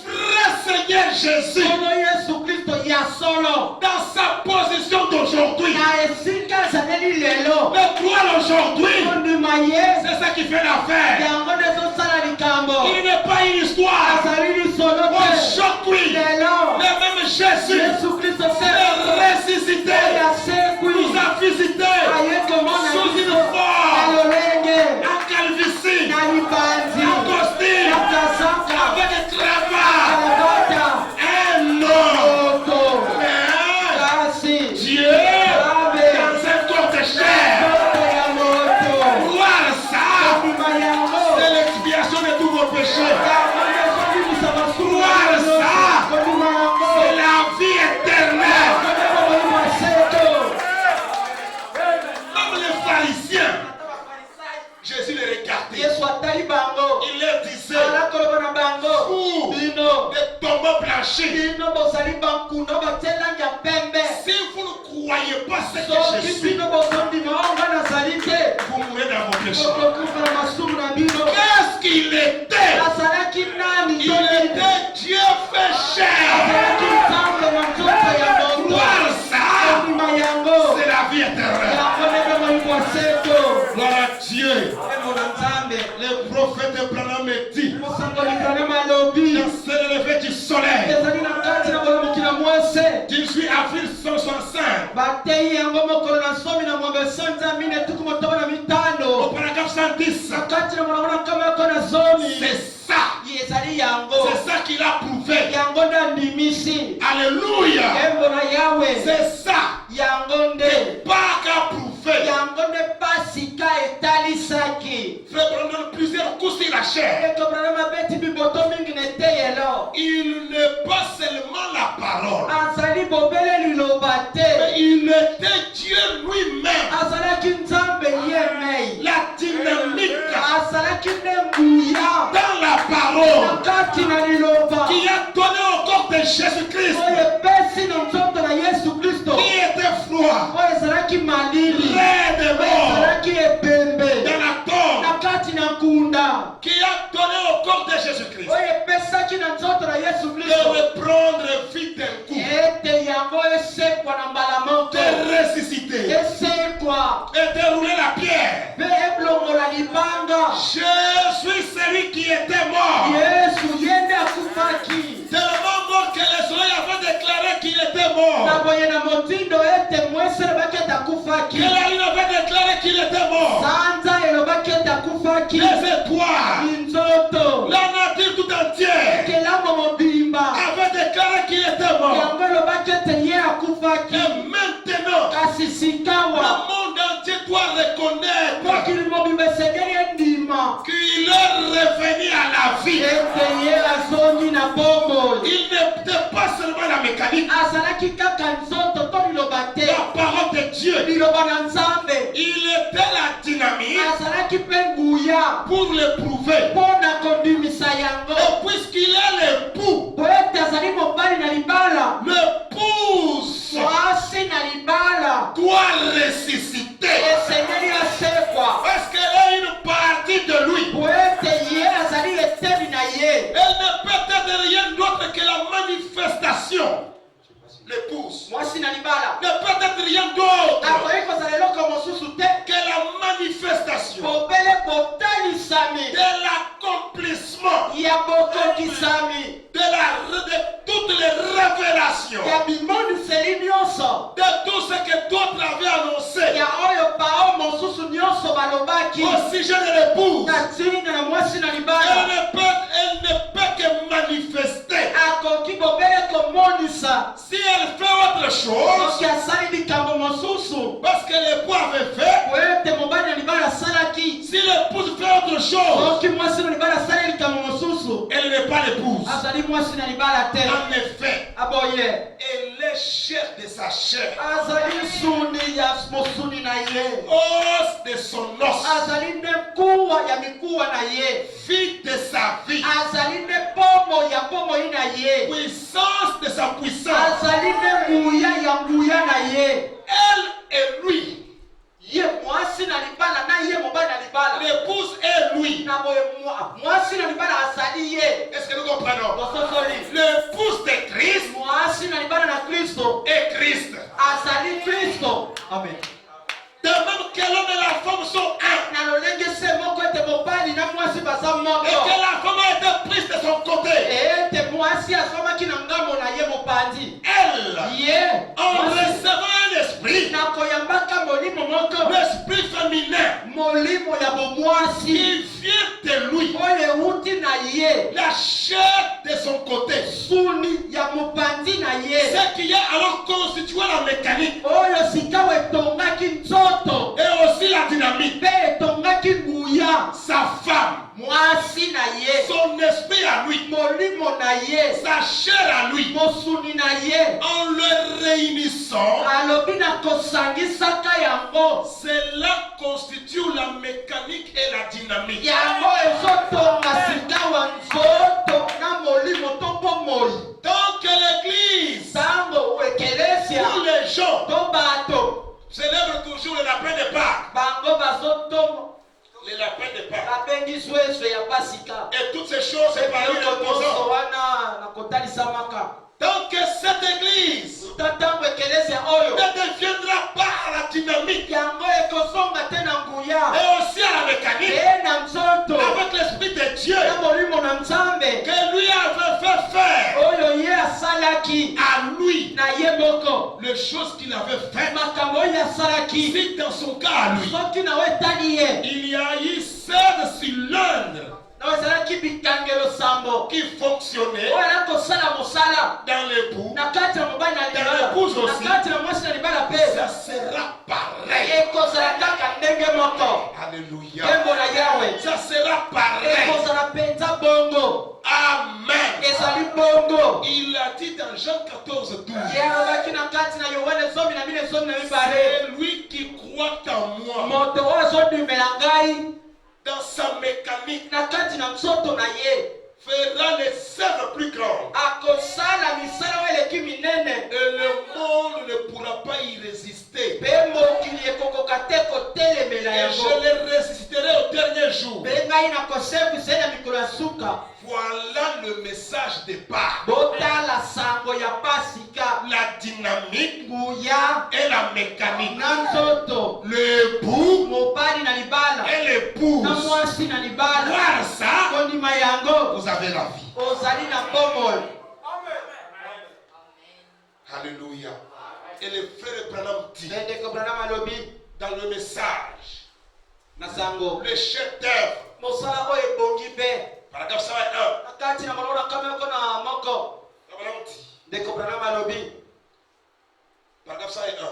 vrai Seigneur Jésus solo yesu kristo ya solo dans sa position d'aujourd'hui. na esika ezaleli lelo Le droit aujourd'hui, kondima ye c'est ça qui fait l'affaire. yango nde ezosala likambo Il n'est pas une histoire. azali lisolo te Aujourd'hui, lelo le même Jésus yesu kristo se est ressuscité, yasekwi nous a visité aye komona sous une biso na forme, lolenge en calvitie, na libanzi en costume, na kazaka avec des cravates. kalabota Un homme. moto Mais kasi Dieu, dans un corps de chair, moto ya moto voir ça, kondima yango c'est l'expiation de tous vos péchés. yango nde ezobimisa masumu Voir ça, kondima yango c'est la vie éternelle. kodekoboyima seto. Même les pharisiens, Jésus les regardait. yesu atali bango Il leur disait, alakoloba na bango vous, bino des tombeaux blanchis, bino bozali bankuna batie langi ya pembe si vous ne croyez pas ce que je soki suis, bino bozondima oyo nga nazali te vous mourrez dans vos péchés. bokokufa na masumu na bino Qu'est-ce qu'il était? azalaki nani Il était Dieu fait chair. azalaki nzambe na nzoto ya moto Voir ça, kondima yango c'est la vie éternelle. yango ndenge moyibwa seto Gloire à Dieu. embo na nzambe Le prophète Branham dit, mosangoli branham alobi dans ce lever du soleil, ezali na kati na bolomoki na mwese 18 avril 165, batei yango mokolo na somi na mwambe sanza mine tuku motoba na au mitano paragraphe 110, na kati na mwana kama yako na zomi c'est ça. ezali yango C'est ça qu'il a prouvé. yango nde andimisi Alléluia. embo na yawe C'est ça. yango nde Pas qu'à prouver. yango nde pasika etalisaki Frère Branham, plusieurs coups sur la chair. eko branham abeti biboto mingi na eteyelo Il n'est pas seulement la parole, azali bobele liloba te mais il était Dieu lui-même. azalaki nzambe ye mei La dynamique azalaki nde nguya dans la na parole kati na liloba qui a donné au corps de Jésus-Christ, oyo epesi na nzoto na yesu kristo qui était froid, oyo ezalaki malili raide de oyo mort ezalaki ebembe dans la tombe, na kati na nkunda qui a donné au corps de Jésus-Christ oyo epesaki na nzoto na yesu de kristo reprendre vite un coup, ete yango esekwa na mbala moko de ressusciter esekwa et de rouler la pierre. mpe eblongola libanga Je suis celui qui était mort. yesu ye nde akufaki Tellement mort que le soleil avait déclaré qu'il était mort. na boye na motindo ete mwese elobaki ete akufaki Que la lune avait déclaré qu'il était mort. sanza elobaki ete akufaki Les étoiles, minzoto la nature tout entière ekelamo mobimba avait déclaré qu'il était mort. yango elobaki ete ye akufaki Et maintenant, kasi le sikawa monde entier doit reconnaître mokili mobimba esengeli endima qu'il est revenu à la vie. ete ye azongi na bomoi Il n'était pas seulement la mécanique, azalaki kaka nzoto to liloba te la parole de Dieu. liloba na nzambe Il était la dynamique azalaki mpe nguya pour le prouver. mpo na kondimisa yango Et puisqu'il est l'époux, po ete azali mobali na libala l'épouse ressuscité. esengeli asekwa Parce qu'elle est une partie de lui. po ete ye azali eteni na ye. Elle ne peut être rien d'autre que la manifestation. L'épouse Mwasi na libala ne peut être rien d'autre akoki kozala eloko mosusu te que la manifestation bobele botalisami de l'accomplissement ya bokokisami de toutes les révélations, ya bimoniseli nyonso de tout ce que d'autres avaient annoncé ya oyo bao mosusu nyonso balobaki au sujet de l'épouse. na ntina na mwasi na Elle libala ne peut que manifester. akoki bobele komonisa Si elle fait autre chose, soki asali likambo mosusu parce que l'époux avait fait, po ete mobali na libala asalaki si l'épouse fait autre chose, soki mwasi na libala asali likambo mosusu elle n'est pas l'épouse. azali mwasi na libala te. En effet, Aboye elle est chair de sa chair, azali nsuni ya mosuni na ye, os de son os, azali nde mkuwa ya mikuwa na ye, fille de sa vie, azali nde bomo ya bomoi na ye, puissance de sa puissance. azali nde nguya ya nguya na ye. Elle et lui, Ye mwasi na libala na ye mobali na libala, l'épouse et lui. na boye mwasi na libala azali ye. Est-ce que nous comprenons? Bososoli L'épouse de Christ mwasi na libala na Kristo est Christ. azali Kristo. Amen. De même que l'homme et la femme sont un. Na lolenge se moko ete mobali na mwasi baza moko. Et que la femme a été prise de son côté. Ete mwasi asomaki na ngambo na ye mopandi. Elle, Ye en mwasi recevant un esprit, na koyambaka molimo moko, l'esprit féminin, molimo ya bomwasi qui vient de lui, oyo ewuti na ye, la chair de son côté. suni ya mopandi na ye, Ce qui a alors constitué la mécanique oyo sikawa etongaki nzoto et aussi la dynamique. mpe etongaki nguya. Sa femme, Mwasi na ye, son esprit à lui, molimo na ye, sa chair à lui, mosuni na ye, en le réunissant, alobi na kosangisaka yango, cela constitue la mécanique et la dynamique. yango ezotonga sikawa nzoto na molimo to bomoi. Donc l'église, Sango ekelesia tous les gens to bato célèbrent toujours le lapin de Pâques. bango bazotonga Le lapin de Pâques. babengi zwezwe ya pasika. Et toutes ces choses, c'est par lui Eloko nyonso reposant. wana na kotalisamaka. Donc cette église Tatango ekelesia oyo ne deviendra pas à la dynamique yango ekozonga te na nguya et aussi à la mécanique e na nzoto avec l'esprit de Dieu na molimo na nzambe que lui avait fait faire oyo ye asalaki à lui na ye moko. les choses qu'il avait faites. Makambo oyo asalaki Si dans son cas à lui, soki nawe etali ye il y a eu 16 cylindres na ezalaki bikangelo sambo qui fonctionnaient oyo ala kosala mosala dans l'époux, na kati na mobali na libala, l'épouse aussi. na kati na mwasi na libala mpe ça sera pareil. ekozala kaka ndenge moko. Alléluia. Ngembo na Yawe Ça sera pareil. ekozala mpenza bongo, Amen. ezali bongo. Il a dit dans Jean 14, 12. Ye alobaki na kati na Yohane 12:12. C'est lui qui croit en moi. Moto oyo azondimela ngai Dans sa mécanique, na kati na nzoto na ye fera les œuvres plus grandes. akosala misala oyo eleki minene, Et le monde ne pourra pas y résister. mpe mokili ekokoka te kotelemela Et yango. je les ressusciterai au dernier jour. Mpe ngai nakosembwisa ye na mikolo ya suka. Voilà le message de Pâques. Botala sango ya pasika, La dynamique nguya et la mécanique. na nzoto, L'époux mobali na libala et l'épouse. na mwasi na libala. Voir ça, Kondima yango vous avez la vie. ozali na bomoi. Alléluia. Et le frère Branham dit Ndeko Branham alobi dans le message, na sango le chef-d'œuvre, mosala oyo ebongi mpe paragraphe 101. na kati na malona kameko na moko. Branham dit, Ndeko Branham alobi paragraphe 101.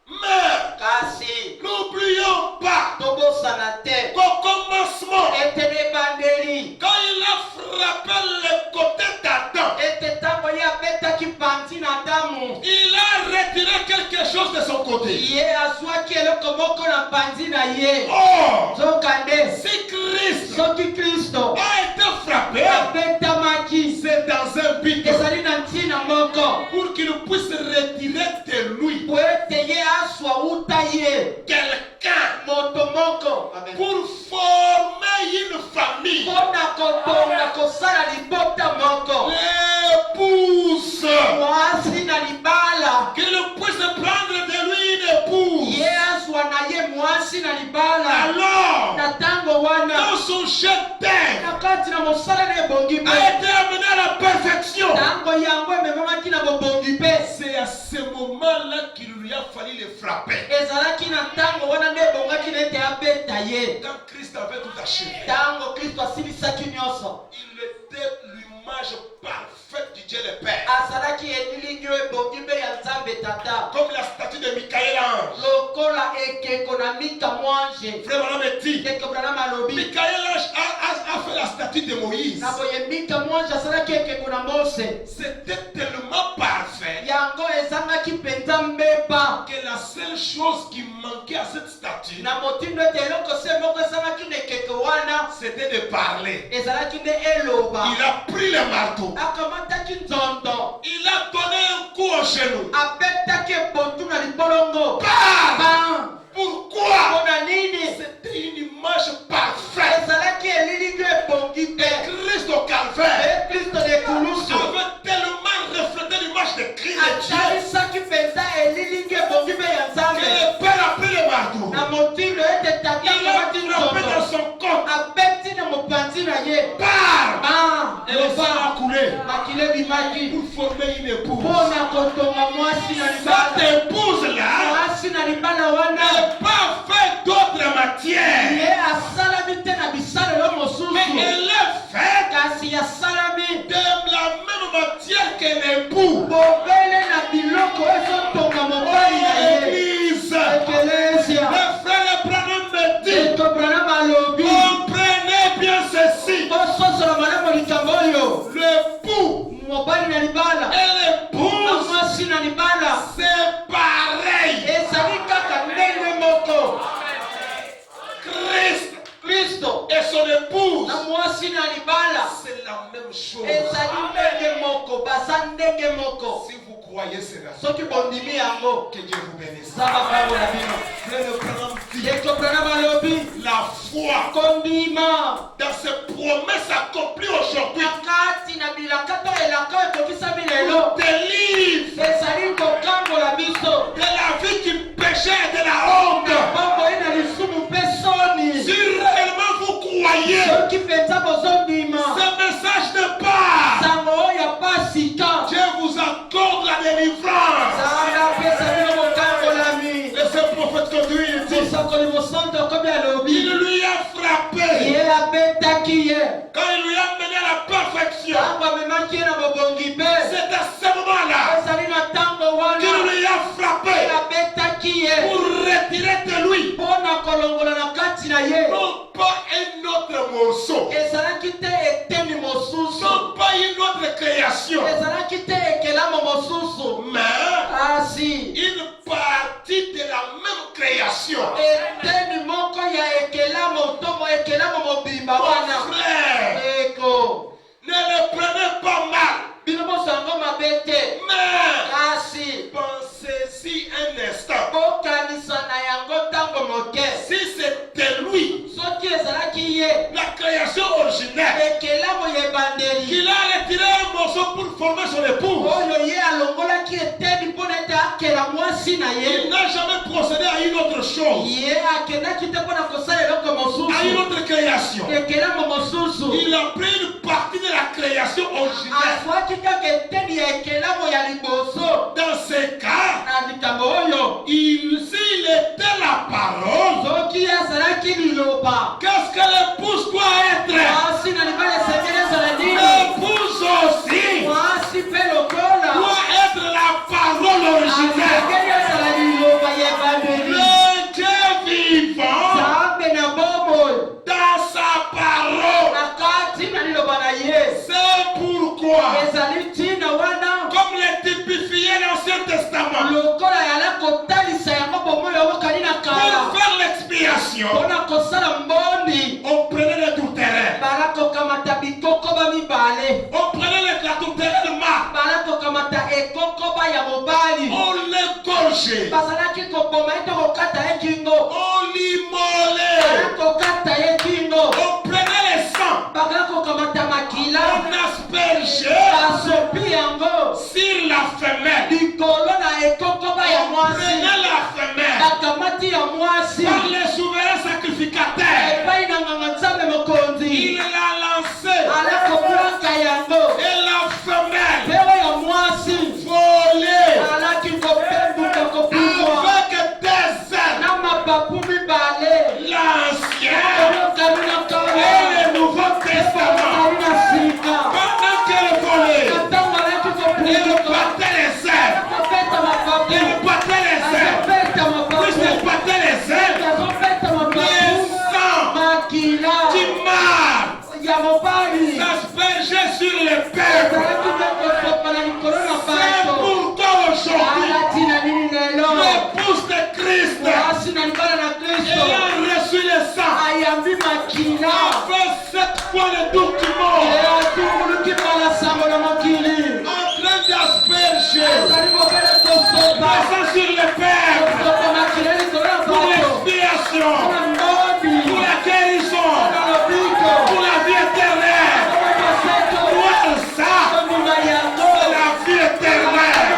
Mais kasi n'oublions pas tobosana te qu'au commencement, ete nebandeli quand il a frappé le côté d'Adam, ete ntango ye abetaki panzi na Adamu, il a retiré quelque chose de son côté. ye azwaki eloko moko na panzi na ye. Or, Nzokande si Christ soki Kristo a été frappé, abetamaki c'est dans un but ezali na ntina moko pour qu'il puisse retirer de lui po ete ye aswa uta ye quelqu'un moto moko amen pour former une famille. mpona kotonga kosala libota moko L'épouse, mwasi na libala qu'il puisse prendre de lui une épouse. ye azwa na ye mwasi na libala Alors, na ntango wana dans son jeté, na kati na mosala na ebongi mpe a été amené à la perfection. ntango yango ememamaki na bobongi mpe C'est à ce moment-là qu'il lui a fallu le frapper. ezalaki na ntango wana nde ebongaki na ete abeta ye Quand Christ avait tout achevé, ntango kristo asilisaki nyonso il était l'image parfaite du Dieu le Père. azalaki elilingi oyo ebongi mpe ya nzambe tata Comme la statue de Michael-Ange. lokola ekeko na mika mwanje Frère Branham dit, ekeko branam alobi Michael-Ange a fait la statue de Moïse. na boye mika mwanje asalaki ekeko na mose C'était tellement parfait yango ezangaki mpenza mbeba que la seule chose qui manquait à cette statue, na motindo ete eloko se moko ezangaki na ekeko wana c'était de parler. ezalaki nde eloba Il a pris le marteau. akamataki nzondo Il a donné un coup au genou. abetaki ebotu na libolongo Parle! Pourquoi? mpona nini C'était une image parfaite. ezalaki elilingi ebongi Et te Christ au calvaire e kristo na ekulusu avait tellement reflété l'image de Christ de Dieu atalisaki mpenza elilingi ebongi mpe ya que nzambe le Père a pris le marteau. na motindo ete tata Il a akamati frappé dans nzondo son corps. abeti na mopanzi na ye Parle! Et le sang a coulé makili ebimaki pour former une épouse. mpona kotonga mwasi na libala Cette épouse-là mwasi na libala wana n'est pas faite d'autres matières, ye asalami te na bisalelo mais mosusu elle est faite kasi asalami de la même matière que l'époux. bobele na biloko ezotonga mobali na ye Église, ekelesia le frère Branham me dit, etobranama alobi comprenez bien ceci. bososola malamu likambo oyo L'époux mobali na libala et na l'épouse, mwasi na libala c'est pareil. ezali kaka ndenge moko Christ kristo et son épouse, na mwasi na libala c'est la même chose. ezali ndenge moko baza ndenge moko Si vous croyez cela, soki bondimi yango que Dieu vous bénisse. zamba pamola bino Frère Branham dit, etobranama alobi la foi kondima dans ces promesses accomplies aujourd'hui na kati na bilaka to elaka oyo ekokisami lelo délivre ezali kokambola biso de la vie du péché et de la honte. bokoyi na lisumu mpe soni Si réellement vous croyez, soki mpenza bozondima ce message de part, sango oyo ya pasika Dieu vous accorde la délivrance. zanga apesa bino bokambolami Laissez le prophète conduire, il dit, mosakoli mosantu akomi alobi il lui a frappé. ye abetaki ye Quand il lui a mené à la perfection, ntango amemaki ye na bobongi mpe c'est à ce moment-là ezali na ntango wana qu'il lui a ye frappé abetaki ye pour retirer de lui mpona kolongola na kati na ye non pas un autre morceau, ezalaki te eteni mosusu non pas une autre création, ezalaki te ekelamo mosusu mais kasi une partie de la même création. eteni moko ya ekelamo ntongo ekelamo mobimba Mon wana frère, eko ne le prenez pas mal, bino mosango mabe te mais kasi pensez-y un instant. bokanisa na yango ntango moke Si c'était lui, soki ezalaki ye la création originelle, ekelamo ya ebandeli qu'il a retiré un morceau pour former son épouse, oyo ye alongolaki eteni mpona ete akela mwasi na il ye n'a jamais procédé à une autre chose, ye akendaki te mpona kosala eloko à une mosusu autre création. ekelamo mosusu Il a pris une partie de la création originelle. azwaki kaka eteni ya ekelamo ya liboso Dans ce cas, na likambo oyo s'il était la parole, soki azalaki liloba qu'est-ce que l'épouse doit être? mwasi na libala esengeli ezala nini L'épouse aussi mwasi mpe lokola doit être la parole originelle. asengeli ezala liloba ya ebandeli Le Dieu vivant, nzambe na bomoi dans sa parole. na kati na liloba na ye C'est pourquoi, ezali ntina wana comme le typifiait l'Ancien Testament, lokola yala kotalisa yango bomoi obokani na kala pour faire l'expiation, mpona kosala mbondi on prenait les tourterelles. bala kokamata bikoko bamibale On prenait la tourterelle marque bala kokamata ekoko ya mobali on l'égorgeait, bazalaki koboma ete kokata ye kingo on l'immolait, bazalaki kokata ye kingo on prenait les sangs, bazalaki kokamata makila on aspergeait basopi yango sur la femelle, likolo na ekokoba ya on mwasi prenait la femelle bakamati ya mwasi par les souverains sacrificateurs, epai na nganga nzambe mokonzi il l'a lancé alakobwaka yango et la femelle mpewe ya mwasi volée alaki kopembuka kopimwa avec des ailes, na mapapu mibale l'ancien olokami na et kala le Nouveau Testament. olokami na sika Pendant qu'elle volait, na ntango alaki elle kopimbuka battait les ailes, akobeta mapapu elle battait les ailes, azobeta plus elle mapapu battait les ailes, azobeta les mapapu sangs makila du mâle ya mobali s'aspergeaient sur les peuples. ezalaki mpe kosopa na likolo na C'est bato pourquoi aujourd'hui, alati na nini lelo l'épouse de Christ, mwasi na libala na kristo ayant reçu le sang, ayambi makila a fait 7 fois le tour du monde, atunguluki mbala sango na mokili en train d'asperger ezali kobele kosopa le sang sur les peuples, kosopa makila likolo na pour bato l'expiation, mpona ndobi pour la guérison, mpona lobiko pour la vie éternelle. mpona baseto Pour ça, kondima yango la vie éternelle.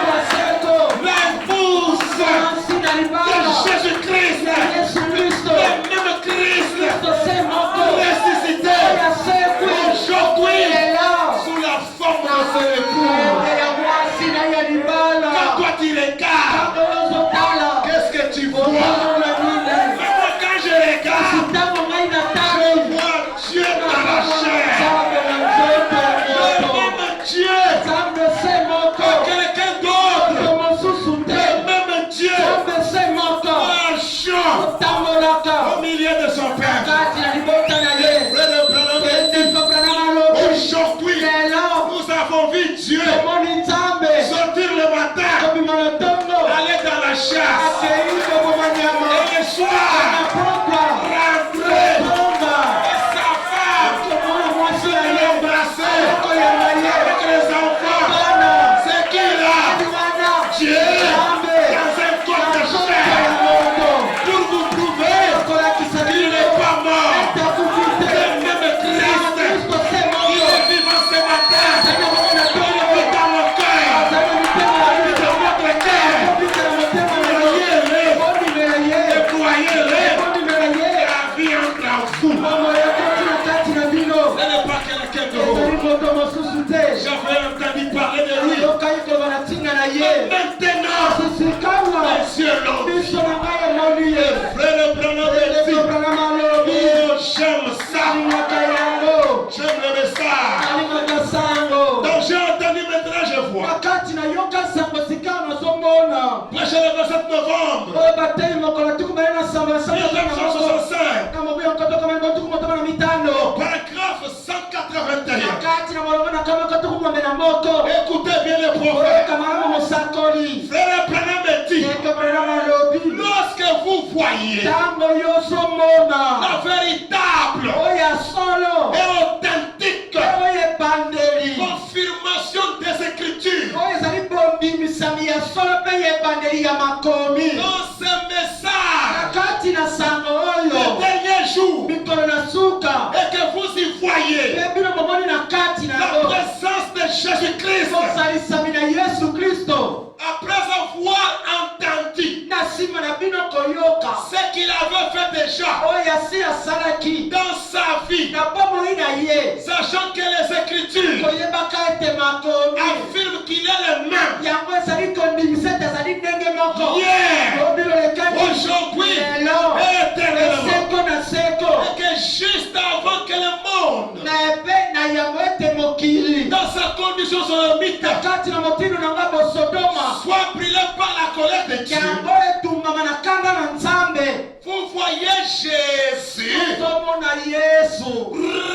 baseto L'épouse mwasi na de libala Jésus-Christ, yesu kristo le même Christ kristo se moko ressuscité ya sekwi aujourd'hui ela sous la forme de son épouse. ya mwasi na ya libala Quand toi tu regardes, ntango ozotala qu'est-ce que tu vois? ozomona nini Mais moi quand je regarde, ntango ngai je natali vois Dieu dans la chair. nzambe na nzoto ya Le moto même Dieu, nzambe se moko pas quelqu'un d'autre. moto mosusu te Le même Dieu nzambe se moko marchant otambolaka au milieu de son peuple. kati na libota na ye Frère Branham dit, endikoka na malobi aujourd'hui, lelo nous avons vu Dieu tomoni nzambe sortir le matin, kobima na ntongo aller dans la chasse, akei koboma nyama et le soir, anapokwa rentrer, tonga et sa femme, tomona mwasi ya ye l'embrasser, koyamba ye avec les enfants. bana C'est qu'il a wana Dieu nzambe dans un corps de ya chair moto pour vous prouver kolakisa qu'il n'est pas mort. etakufi te Le même Christ, kristo se il moko est vivant ce matin. azali komona Il ntongo est dans mon cœur. azali na mitema na Il est biso dans votre cœur. kobikela motema na ye Croyez-le. kondimela ye Croyez-le. kondimela ye La vie entre en vous. momo ekoti na kati na bino Ce n'est pas quelqu'un de ezali vous. moto mosusu te J'avais entendu parler de lui. yokai koloba na ntina na ye Maintenant, sisikawa les cieux l'ont. biso na ngai emoni ye Frère Branham dit, elekokana malobi oh, j'aime ça. alingaka yango J'aime le message. alingaka sango Donc j'ai entendu, maintenant je vois. wakati nayoka sango sika nazomona Prêcher le 27 novembre oyo batei mokolo tukubale na sango ya sango na moko 1965. na mobu ya nkotoka mali botuku motama na mitano Paragraphe 181. wakati na molongo na kama kotuku mwambe na moko Écoutez bien les prophètes. oyeka malamu mosakoli Frère Branham dit, ekobela malobi lorsque vous voyez ntango yozomona la véritable oyo ya solo et authentique oyo ebandeli confirmation des Écritures oyo ezali bondimisami ya solo mpe yebandeli ya makomi dans ce message kati na sango le oyo dernier jour mikolo na suka et que vous y voyez mpe bino bomoni na kati na la yo présence de Jésus-Christ kozalisami na yesu kristo après avoir entendu na nsima na bino koyoka ce qu'il avait fait déjà oyo asi asalaki dans sa vie, na bomoi na ye sachant que les Écritures koyebaka ete makomi affirment qu'il est le même yango ezali kondimisa ete azali ndenge moko hier, lobilo lekaki aujourd'hui lelo et éternellement. seko na seko Et que juste avant que le monde, na epe na yango ete mokili dans sa condition sodomite, na kati na motino na nga bosodoma soit brûlé par la colère de Dieu, yango etumama na kanda na nzambe vous voyez Jésus kozomona yesu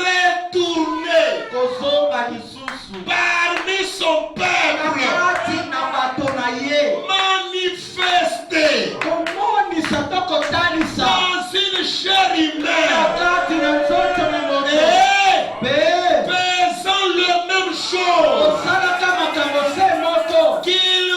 retourner kozonga lisusu parmi son na peuple, kati na bato na ye manifester komonisa to kotalisa dans une chair na humaine kati na nzoto na moto et mpe faisant la même chose osalaka makambo se moko qu'il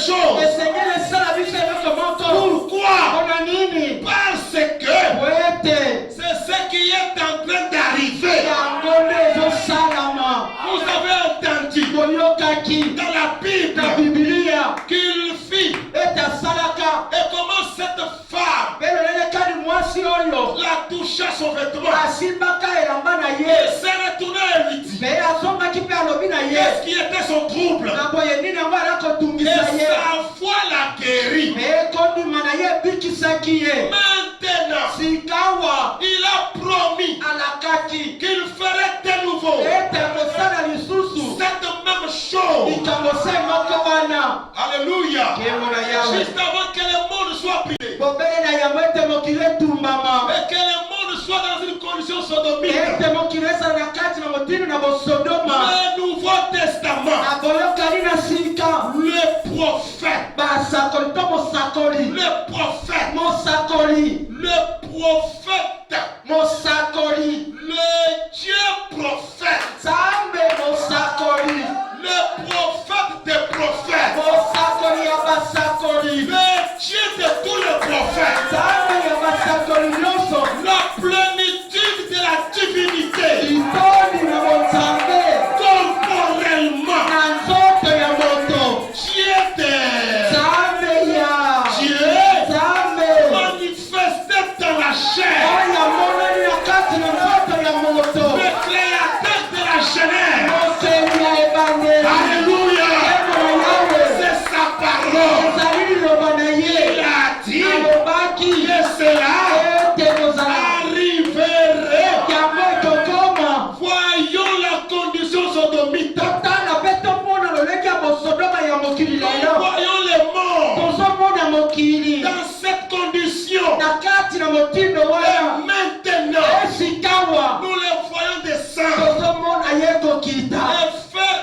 choses. esengeli esala biso eloko moko. Pourquoi? Mpona nini? Parce que Po ete c'est ce qui est en train d'arriver. yango nde ezosalama. Vous avez entendu Boyokaki dans la na Bible Bibilia qu'il fit. ete asalaka Et comment cette femme mpe lolelekani mwasi oyo l'a touché à son vêtement. asimbaka elamba na Il ye s'est retourné et lui dit, mpe azongaki mpe alobi na ye qu'est-ce qui était son trouble? na boye nini yango ala Et kotungisa ye sa foi l'a guéri. mpe kondima na ye ebikisaki ye. Maintenant, Sikawa il a promis alakaki qu'il ferait de nouveau ete akosala lisusu cette même chose. likambo se moko wana. Alléluia. Nkembo na Yawe Juste avant que le monde soit pillé bobele na yango ete mokili etumbama et que le monde soit dans une condition sodomite. ete mokili ezala na kati na motini na bosodoma. Le Nouveau Testament, Na boyokani na sika le prophète, basakoli mpe mosakoli mosakoli mosakoli le Dieu prophète, nzambe mosakoli le prophète des prophètes, mosakoli ya basakoli le Dieu de tous les prophètes, nzambe ya basakoli nyonso la plénitude de la divinité, litoni na bonzambe corporellement, na nzoto ya moto Dieu de nzambe ya Dieu nzambe manifesté dans la chair, oyo amonani na kati na nzoto ya moto le créateur de la jeunesse. mokeli ya ebandeli. Alléluia. Nkembo na Yawe C'est sa parole. ezali liloba na Il ye a dit alobaki que cela ete kozala arriverait. yango ekokoma. Voyons la condition sodomite. totala mpe tomona lolenge ya bosodoma ya mokili Nous lelo. voyons les morts tozomona mokili dans cette condition. na kati na motindo Et wana maintenant, esikawa nous les voyons descendre tozomona ye kokita et faire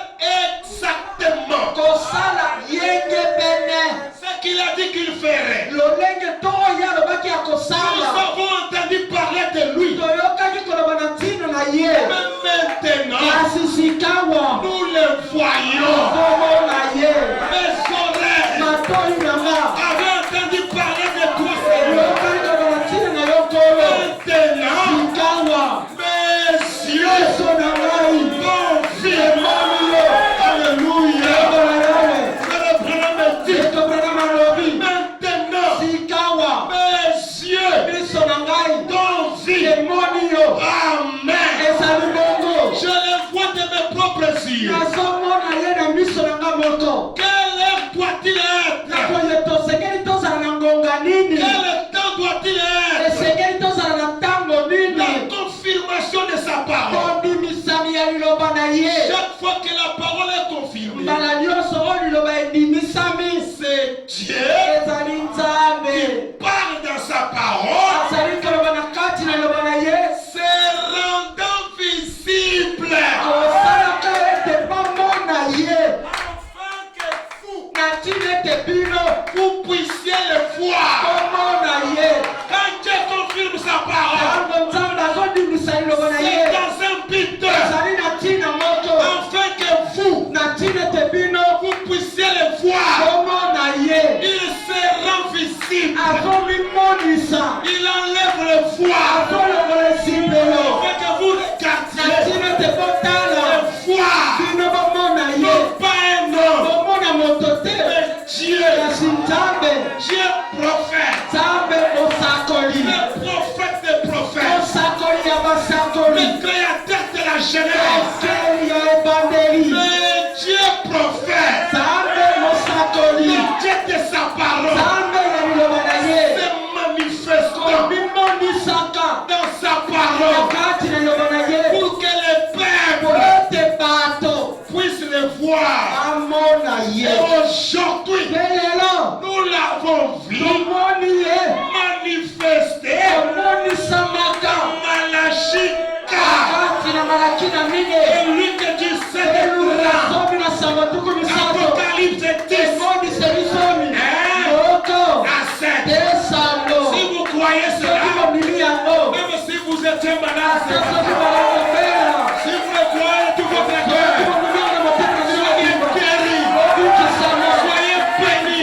exactement kosala yenge pene ce qu'il a dit qu'il ferait. lolenge to oyo alobaki ya Nous kosala. avons entendu parler de lui. toyokaki koloba na ntina na ye Mais maintenant, kasi sikawa nous le voyons. tozomona ye Mes oreilles matoi nanga avaient entendu parler de toi. toyokaki koloba na ntina na yo kolo Maintenant, sikawa mes yeux yeso na ngai confirment. emoni yo. Alléluia. Nkembo na Yawe Frère Branham dit, ekobrana malobi maintenant, sikawa mes yeux miso na ngai confirment. emoni yo. Amen. ezali bongo Je le vois de mes propres yeux. nazomona ye na miso na nga moko. Quelle heure doit-il être? nakoye tosengeli tozala na ngonga nini Quel temps doit-il être? esengeli tozala na ntango nini La confirmation de sa parole. kondimisami ya liloba na ye. Chaque fois que la parole est confirmée, mbala nyonso oyo liloba endimisami c'est Dieu ezali nzambe parle dans sa parole, azali koloba na kati na liloba na ye se rendant visible. kosalaka ete bamona ye Afin que vous, na ntina ete bino vous puissiez le voir. bomona ye. Quand Dieu confirme sa parole, tango nzambe azondimisa liloba na c'est ye dans un but. ezali na ntina moko Afin que vous, na ntina ete bino vous puissiez le voir. bomona ye. Il se rend visible. azomimonisa Il enlève le voile. azolobola esipelo Afin que vous na regardiez ntina ete botala le voir. bino bomona ye. Non pas un homme, bomona moto te mais Dieu. kasi nzambe Dieu prophète. nzambe mosakoli Le prophète des prophètes. mosakoli ya basakoli Le créateur de la jeunesse. ekeli ya ebandeli Le Dieu prophète. nzambe mosakoli Le Dieu de sa parole. nzambe ya liloba na ye Se manifestant bimonisaka dans sa na parole. kati na liloba na ye Pour que le po peuple ete bato puisse le voir. amona Et ye. aujourd'hui, mpe lelo nous l'avons vu tomoni ye manifester omonisamaka Malachie 4. kati na malaki na Et mine lui que tu sais eluka de somi na sango tuku misato Apocalypse 10 emonise bisomi Hein? moko à 7. te sango Si vous croyez soki cela, momimi yango même si vous êtes un malade, ate soki balakobela si vous le croyez tout votre soki cœur, momimi yango motema soyez bino guéris, obikisama soyez bénis.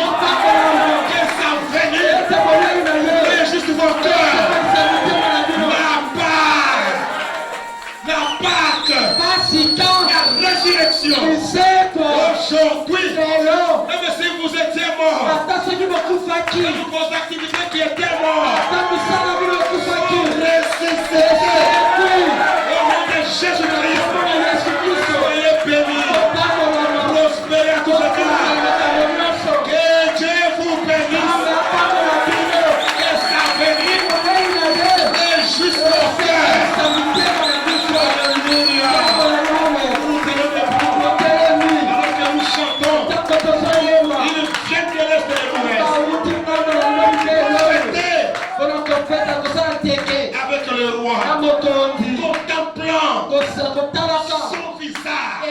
situation. Mizekwa. Aujourd'hui, Lelo. même si vous étiez mort, Hata soki bokufaki. même vos activités qui étaient mortes, Hata misala bino bokufaki. ressuscitez. Au nom de Jésus-Christ, soyez bénis, prospérez à tous égards. Que Dieu vous bénisse et sa bénédiction est jusqu'au cœur. Alléluia. Nous tenons debout alors que nous chantons. Il vient de l'est de l'ouest. Avec le roi, contemplant son visage.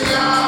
Yeah.